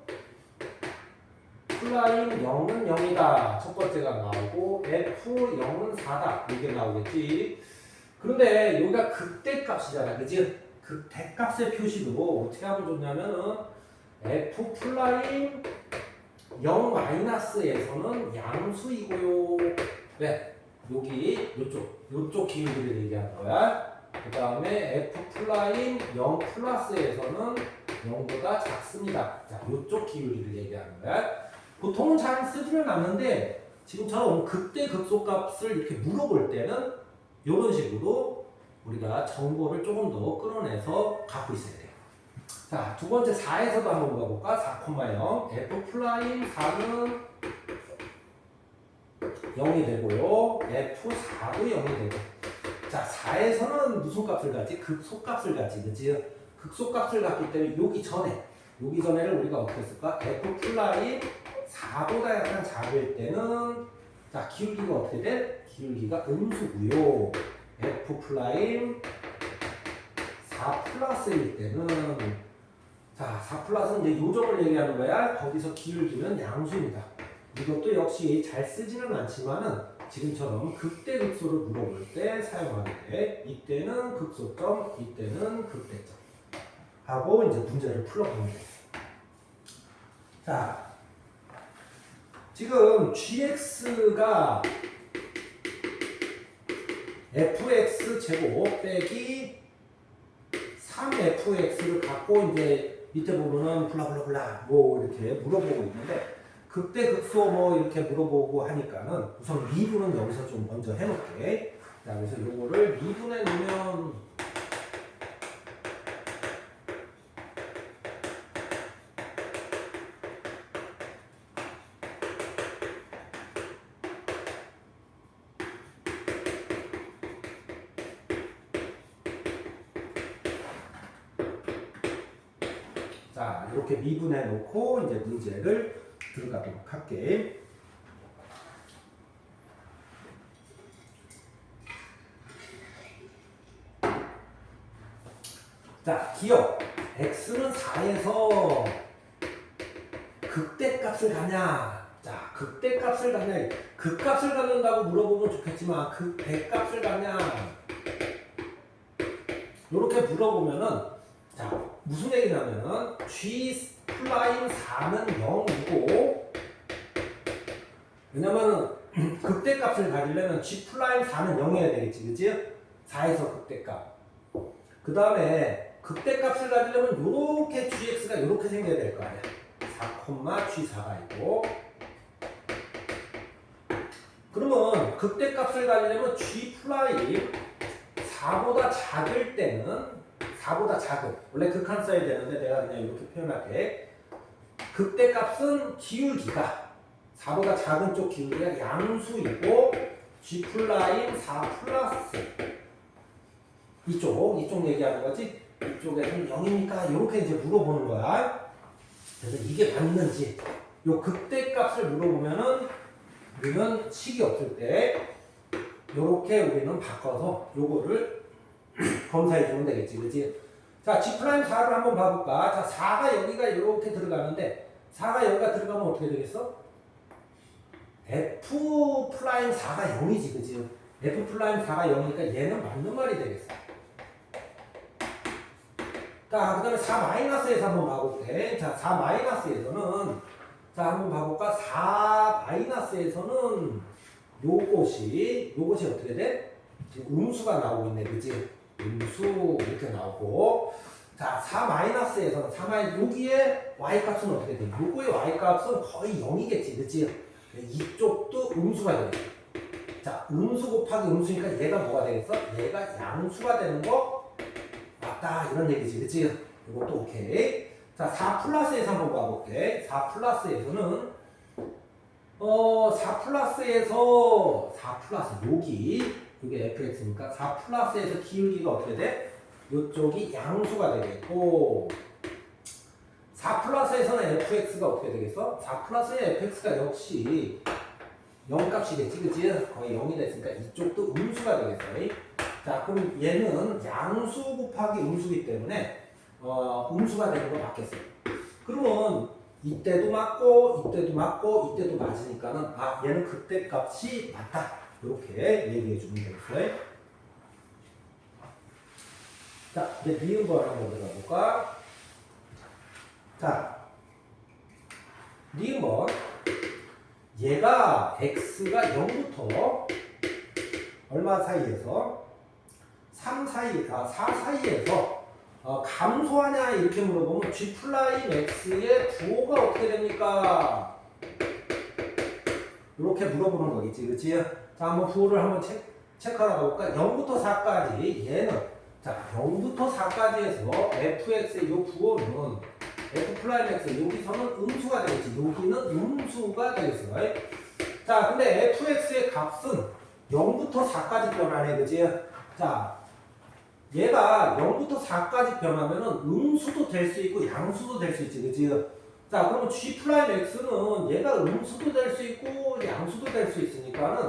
플라임 0은 0이다. 첫 번째가 나오고 f 0은 4다. 이게 나오겠지. 그런데 여기가 극대값이잖아. 그치? 극대값의 표시도 어떻게 하면 좋냐면은 f 플라임 0 마이너스에서는 양수이고요. 네. 여기 요쪽 기울기를 얘기하는 거야. 그 다음에 f 플라임 0 플러스에서는 0보다 작습니다. 자, 요쪽 기울기를 얘기하는 거야. 보통은 잘 쓰지는 않는데 지금처럼 극대 극소값을 이렇게 물어볼 때는 이런 식으로 우리가 정보를 조금 더 끌어내서 갖고 있어야 돼요. 자, 두 번째 4에서도 한번 봐볼까? 4,0 f 플라임 4는 0이 되고요. f4도 0이 되고. 자, 4에서는 무슨 값을 갖지? 극소값을 갖지, 그치? 극소값을 갖기 때문에 여기 전에를 우리가 어떻게 쓸까? f 플라임 4보다 약간 작을 때는 자 기울기가 어떻게 돼? 기울기가 음수고요. f 플라임 4 플러스일 때는 자 4 플러스는 이제 요점을 얘기하는 거야. 거기서 기울기는 양수입니다. 이것도 역시 잘 쓰지는 않지만은 지금처럼 극대 극소를 물어볼 때 사용하게 돼. 이때는 극소점, 이때는 극대점 하고 이제 문제를 풀어보면 돼. 자. 지금 gx가 fx 제곱 빼기 3fx를 갖고 이제 밑에 보면은 블라블라블라 뭐 이렇게 물어보고 있는데 극대 극소 뭐 이렇게 물어보고 하니까는 우선 미분은 여기서 좀 먼저 해놓을게. 자, 그래서 요거를 미분해 놓으면 자, 이렇게 미분해 놓고 이제 문제를 들어가도록 할게. 자, 기억. x는 4에서 극대값을 가냐? 자, 극대값을 가냐? 극값을 갖는다고 물어보면 좋겠지만 극대값을 가냐? 이렇게 물어보면은 자, 무슨 얘기냐면은 g 플라임 4는 0이고 왜냐면은 극대값을 가지려면 g 플라임 4는 0이어야 되겠지, 그치? 4에서 극대값. 그 다음에 극대값을 가지려면 요렇게 gx가 요렇게 생겨야 될 거 아니야. 4, g4가 있고 그러면 극대값을 가지려면 g 플라임 4보다 작을 때는 4보다 작은 원래 극한 써야 되는데 내가 그냥 이렇게 표현할게. 극대값은 기울기가 4보다 작은 쪽 기울기가 양수이고 g 플라임 4 플러스 이쪽 얘기하는 거지. 이쪽에서는 0입니까? 이렇게 이제 물어보는 거야. 그래서 이게 맞는지 요 극대값을 물어보면은 우리는 식이 없을 때 요렇게 우리는 바꿔서 요거를 검사해 주면 되겠지, 그치? 자, G'4를 한번 봐볼까? 자, 4가 여기가 이렇게 들어가는데 4가 여기가 들어가면 어떻게 되겠어? F'4가 0이지, 그치? F'4가 0이니까 얘는 맞는 말이 되겠어. 자, 그 다음에 4-에서 한번 봐볼게. 자, 4-에서는 자, 한번 봐볼까? 4-에서는 요것이 어떻게 돼? 지금 음수가 나오고 있네, 그치? 음수 이렇게 나오고 자 4-에서는 여기에 y값은 어떻게 돼? 요거의 y값은 거의 0이겠지, 그치? 이쪽도 음수가 되겠지. 자, 음수 곱하기 음수니까 얘가 뭐가 되겠어? 얘가 양수가 되는 거 맞다 이런 얘기지, 그치? 이것도 오케이. 자, 4 플러스에서 한번 봐볼게. 4 플러스에서는 4 플러스에서 4 플러스 여기 이게 fx니까 4 플러스에서 기울기가 어떻게 돼? 이쪽이 양수가 되겠고 4 플러스에서는 fx가 어떻게 되겠어? 4 플러스의 fx가 역시 0값이겠지, 그치? 거의 0이 됐으니까 이쪽도 음수가 되겠어. 자, 그럼 얘는 양수 곱하기 음수기 때문에 음수가 되는 거 맞겠어. 그러면 이때도 맞고 이때도 맞고 이때도 맞으니까는 아 얘는 그때 값이 맞다 이렇게 얘기해 주면 되겠어요. 자 이제 미음 걸 한번 들어볼까. 자 미음 번 얘가 x가 0부터 얼마 사이에서 3 사이 4 사이에서 감소하냐 이렇게 물어보면 g 플라임 x의 부호가 어떻게 됩니까? 이렇게 물어보는 거겠지, 그치? 자, 한번 부호를 한번 체크하러 가볼까? 0부터 4까지 얘는 자 0부터 4까지에서 fx의 이 부호는 f 플라임 x 여기서는 음수가 되겠지, 여기는 음수가 되겠어. 자, 근데 fx의 값은 0부터 4까지 변하네, 그치? 자. 얘가 0부터 4까지 변하면은 음수도 될 수 있고 양수도 될 수 있지, 그치? 자, 그러면 g 프라임 x는 얘가 음수도 될 수 있고 양수도 될 수 있으니까는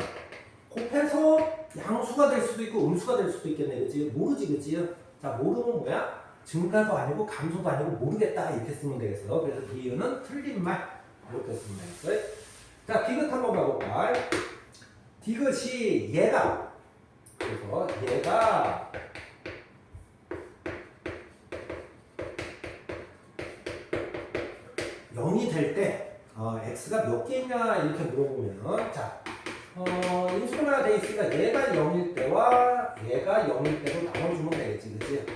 곱해서 양수가 될 수도 있고 음수가 될 수도 있겠네, 그치? 모르지, 그치? 자, 모르면 뭐야? 증가도 아니고 감소도 아니고 모르겠다 이렇게 쓰면 되겠어. 그래서 이유는 틀린 말 이렇게 쓰면 되겠어요. 자, 디귿 한번 가볼까? 디귿이 얘가 그래서 얘가 0이 될 때 x가 몇 개냐 이렇게 물어보면 자 인수분해가 돼 있으니까 얘가 0일 때와 얘가 0일 때로 나눠주면 되겠지, 그치?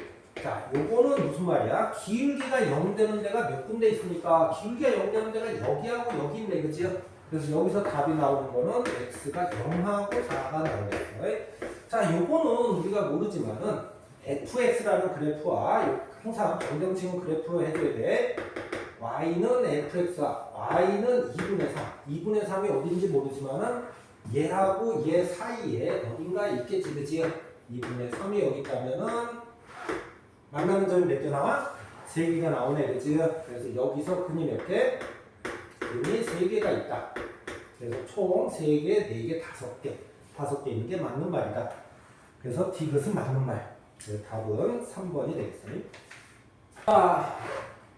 자, 요거는 무슨 말이야? 기울기가 0 되는 데가 몇 군데 있으니까 기울기가 0 되는 데가 여기하고 여기인데, 그치? 그래서 여기서 답이 나오는 거는 x가 0하고 4가 나오겠어요. 자, 요거는 우리가 모르지만은 fx라는 그래프와 항상 정정칭은 그래프로 해줘야 돼. y는 fx와 y는 2분의 3. 2분의 3이 어딘지 모르지만은 얘하고 얘 사이에 어딘가 있겠지, 그치? 2분의 3이 여기 있다면은 만나는 점이 몇 개 나와? 3개가 나오네, 그치? 그래서 여기서 근이 몇 개? 근이 3개가 있다. 그래서 총 3개, 4개, 5개. 5개 있는 게 맞는 말이다. 그래서 디귿은 맞는 말. 그래서 답은 3번이 되겠어요. 자,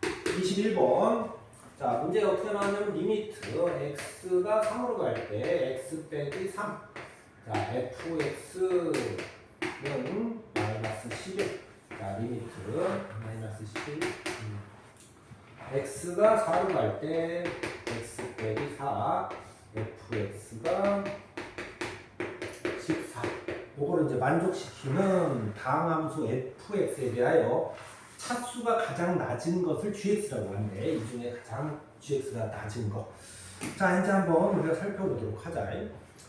21번. 자, 문제 어떻게 나왔냐면 리미트 x가 3으로 갈 때 x 빼기 3. 자, fx는 마이너스 11. 자, 리미트 마이너스 11. x가 4로 갈 때 x 빼기 4. fx가 14. 요거를 이제 만족시키는 다항함수 fx에 대하여 차수가 가장 낮은 것을 gx라고 하는데 이 중에 가장 gx가 낮은 거. 자, 이제 한번 우리가 살펴보도록 하자.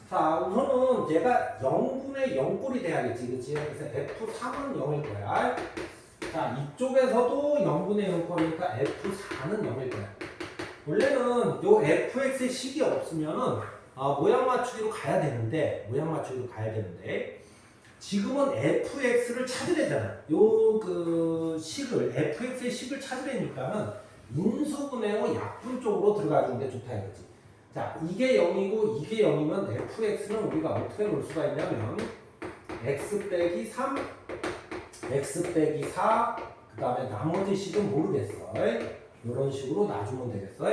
자, 우선은 얘가 0분의 0꼴이 돼야겠지, 그치? 그래서 f3은 0일 거야. 자, 이쪽에서도 0분의 0꼴이니까 f4는 0일 거야. 원래는 요 fx의 식이 없으면은 모양 맞추기로 가야 되는데 지금은 fx를 찾으래잖아. 요 그 식을 fx의 식을 찾으려니까는 인수분해로 약분 쪽으로 들어가 주는 게 좋다 이거지. 자, 이게 0이고 이게 0이면 fx는 우리가 어떻게 놓을 수가 있냐면 x 빼기 3, x 빼기 4, 그 다음에 나머지 식은 모르겠어. 이런 식으로 놔주면 되겠어.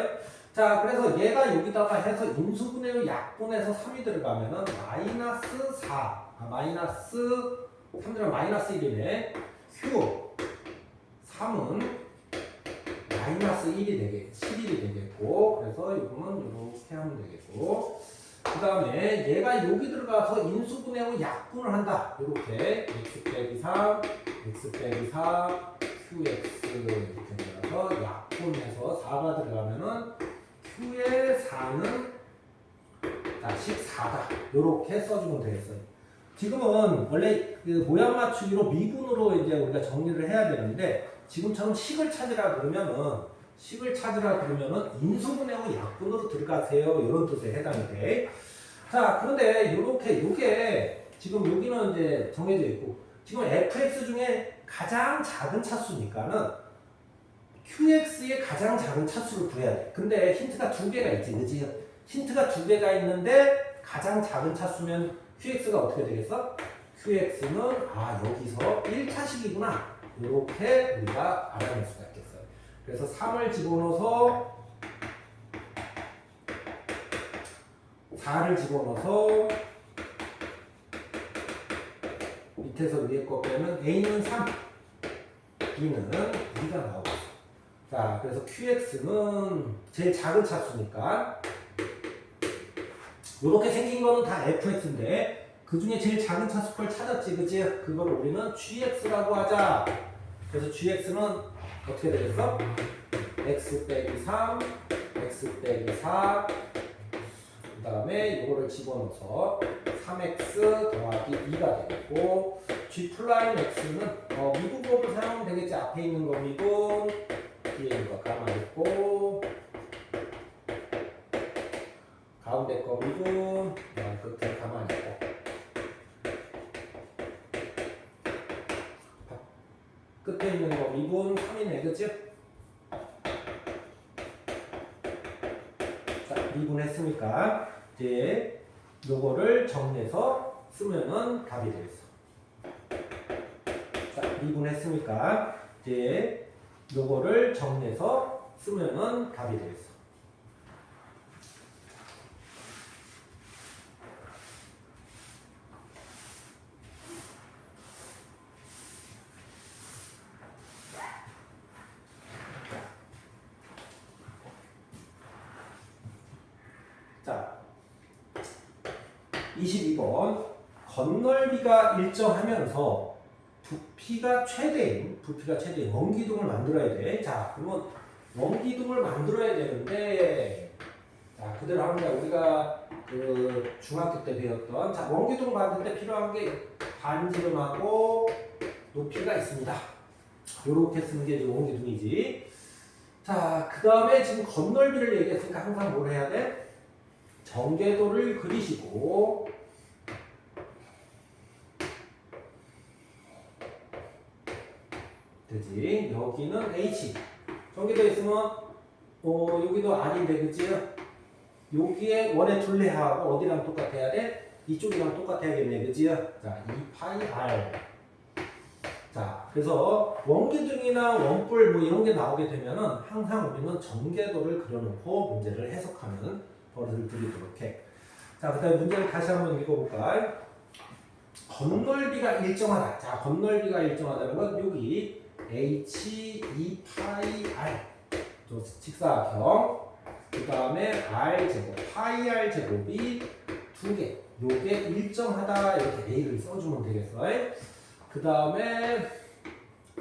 자, 그래서 얘가 여기다가 해서 인수분해로 약분해서 3이 들어가면은 마이너스 4, 마이너스 3들은 마이너스 1이네. q 3은 마이너스 1이 되게 11이 되겠고, 그래서 이거는 이렇게 하면 되겠고, 그 다음에 얘가 여기 들어가서 인수분해로 약분을 한다. 이렇게 x 빼기 3, x 빼기 4, qx 이렇게 들어가서 약분해서 4가 들어가면은 q의 4는 자, 14다. 요렇게 써주면 되겠어요. 지금은 원래 그 모양 맞추기로 미분으로 이제 우리가 정리를 해야 되는데 지금처럼 식을 찾으라 그러면은 인수분해하고 약분으로 들어가세요. 이런 뜻에 해당이 돼. 자, 그런데 요게 지금 여기는 이제 정해져 있고 지금 fx 중에 가장 작은 차수니까는 qx의 가장 작은 차수를 구해야 돼. 근데 힌트가 두 개가 있지, 그치? 힌트가 두 개가 있는데 가장 작은 차수면 qx가 어떻게 되겠어? qx는 여기서 1차식이구나. 이렇게 우리가 알아낼 수가 있겠어요. 그래서 3을 집어넣어서 4를 집어넣어서 밑에서 위에 거 빼면 a는 3, b는 2가 나오고 있어. 자, 그래서 qx는 제일 작은 차수니까 이렇게 생긴 거는 다 fx인데 그 중에 제일 작은 차수걸 찾았지, 그치? 그걸 우리는 gx라고 하자. 그래서 gx는 어떻게 되겠어? x 빼기 3, x 빼기 4, 그 다음에 이거를 집어넣어서 3x 더하기 2가 되겠고 g 플라임 x는 미분법을 사용하면 되겠지. 앞에 있는 거 미분, 뒤에 있는 거 가만히 있고 가운데 거 미분, 끝에 가만히 있고 끝에 있는 거 미분 3이네, 그치? 자, 미분했으니까 이제 요거를 정리해서 쓰면은 답이 되겠어. 자, 미분했으니까 이제 요거를 정리해서 쓰면은 답이 되겠어. 자, 22번 건널비가 일정하면서 부피가 최대인 원기둥을 만들어야 돼. 자, 그러면 원기둥을 만들어야 되는데 자, 그대로 하는 거야. 우리가 그 중학교 때 배웠던 자, 원기둥 만들 때 필요한 게 반지름하고 높이가 있습니다. 요렇게 쓰는 게 원기둥이지. 자, 그 다음에 지금 건널비를 얘기했으니까 항상 뭘 해야 돼? 전개도를 그리시고 되지. 여기는 H 전개도 있으면 여기도 R인데, 그치? 여기에 원의 둘레하고 어디랑 똑같아야 돼? 이쪽이랑 똑같아야겠네, 그치? 자, 2파이 R. 자, 그래서 원기둥이나 원뿔 뭐 이런 게 나오게 되면은 항상 우리는 전개도를 그려놓고 문제를 해석하는 버릇을 들이도록 해. 자, 그 다음에 문제를 다시 한번 읽어볼까? 건널비가 일정하다. 자, 건널비가 일정하다는 건 여기 H 2파이 R 직사각형, 그 다음에 R 제곱, 파이 R 제곱이 두 개. 요게 일정하다. 이렇게 A를 써주면 되겠어. 그 다음에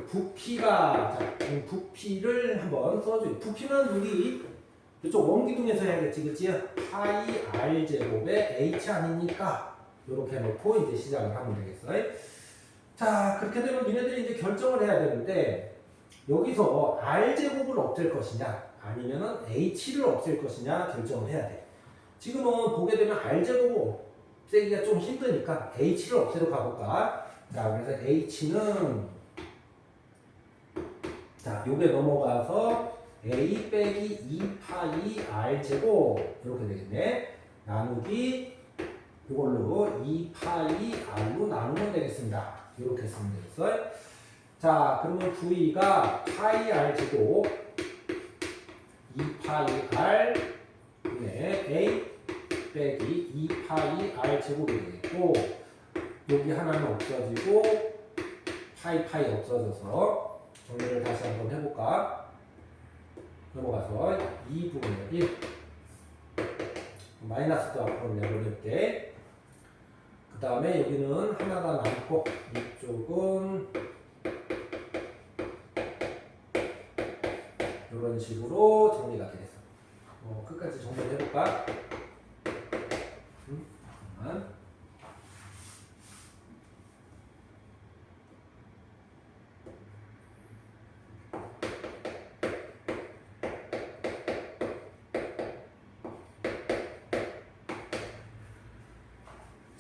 부피가, 자, 부피를 한번 써줘요. 부피는 우리 이쪽 원기둥에서 해야겠지, 그치? 파이 R 제곱에 H 아니니까 이렇게 놓고 이제 시작을 하면 되겠어. 자, 그렇게 되면 니네들이 이제 결정을 해야 되는데 여기서 R 제곱을 없앨 것이냐 아니면은 H를 없앨 것이냐 결정을 해야 돼. 지금은 보게 되면 R 제곱을 없애기가 좀 힘드니까 H를 없애러 가볼까? 자, 그래서 H는 자, 요게 넘어가서 A 빼기 2파이 R 제곱 이렇게 되겠네. 나누기 이걸로 2파이 R로 나누면 되겠습니다. 이렇게 쓰면 되겠어요. 자, 그러면 V가 파이 R 제곱 2파이 R A 빼기 2파이 R 제곱이 되겠고 여기 하나는 없어지고 파이 없어져서 정리를 다시 한번 해볼까? 넘어가서 2분의 1 마이너스도 앞으로 내보낼게. 그 다음에 여기는 하나가 남고 이쪽은 이런 식으로 정리가 되겠어. 끝까지 정리를 해볼까?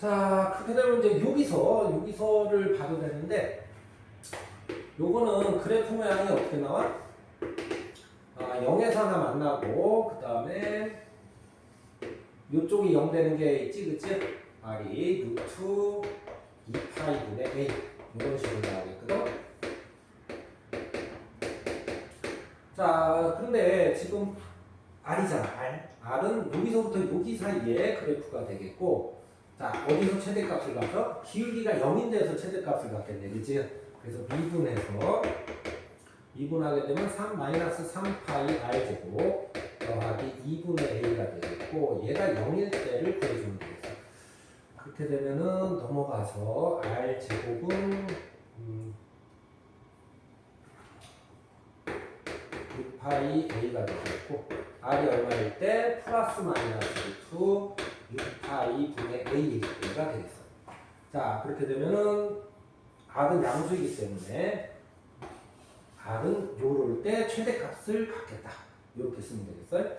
자, 그렇게 되면 이제 여기서를 봐도 되는데, 요거는 그래프 모양이 어떻게 나와? 0에서 하나 만나고, 그 다음에 요쪽이 0 되는 게 있지, 그치? R이 루트 2파이분의 A. 이런 식으로 나오겠거든? 자, 그런데 지금 R이잖아, R은 여기서부터 여기 사이에 그래프가 되겠고, 자, 어디서 최대값을 가죠? 기울기가 0인 데서 최대값을 갖겠네, 그치? 그래서 미분하게 되면 3-3파이 R제곱 더하기 2분의 A가 되겠고, 얘가 0일 때를 구해주면 되겠어. 그렇게 되면은 넘어가서 R제곱은 6파이 A가 되겠고, R이 얼마일 때 플러스 마이너스 6파이 분의 A가 되겠어. 자, 그렇게 되면은 R은 양수이기 때문에 R은 요럴 때 최대값을 갖겠다. 이렇게 쓰면 되겠어요.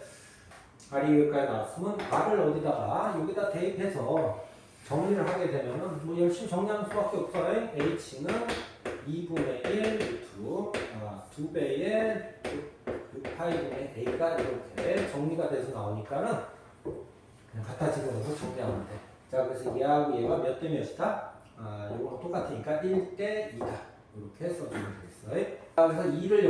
R이 여기까지 나왔으면 R을 어디다가 여기다 대입해서 정리를 하게 되면은 뭐 열심히 정리하는 수밖에 없어요. H는 2분의 1 루트 2배의 6파이분의 A가 이렇게 정리가 돼서 나오니까는 그냥 갖다 집어넣어서 정리하면 돼. 자, 그래서 얘하고 얘가 몇 대 몇이다? 요거랑 똑같으니까 1대 2다. 이렇게 써주면 되겠어요. 자, 그래서 2를 여기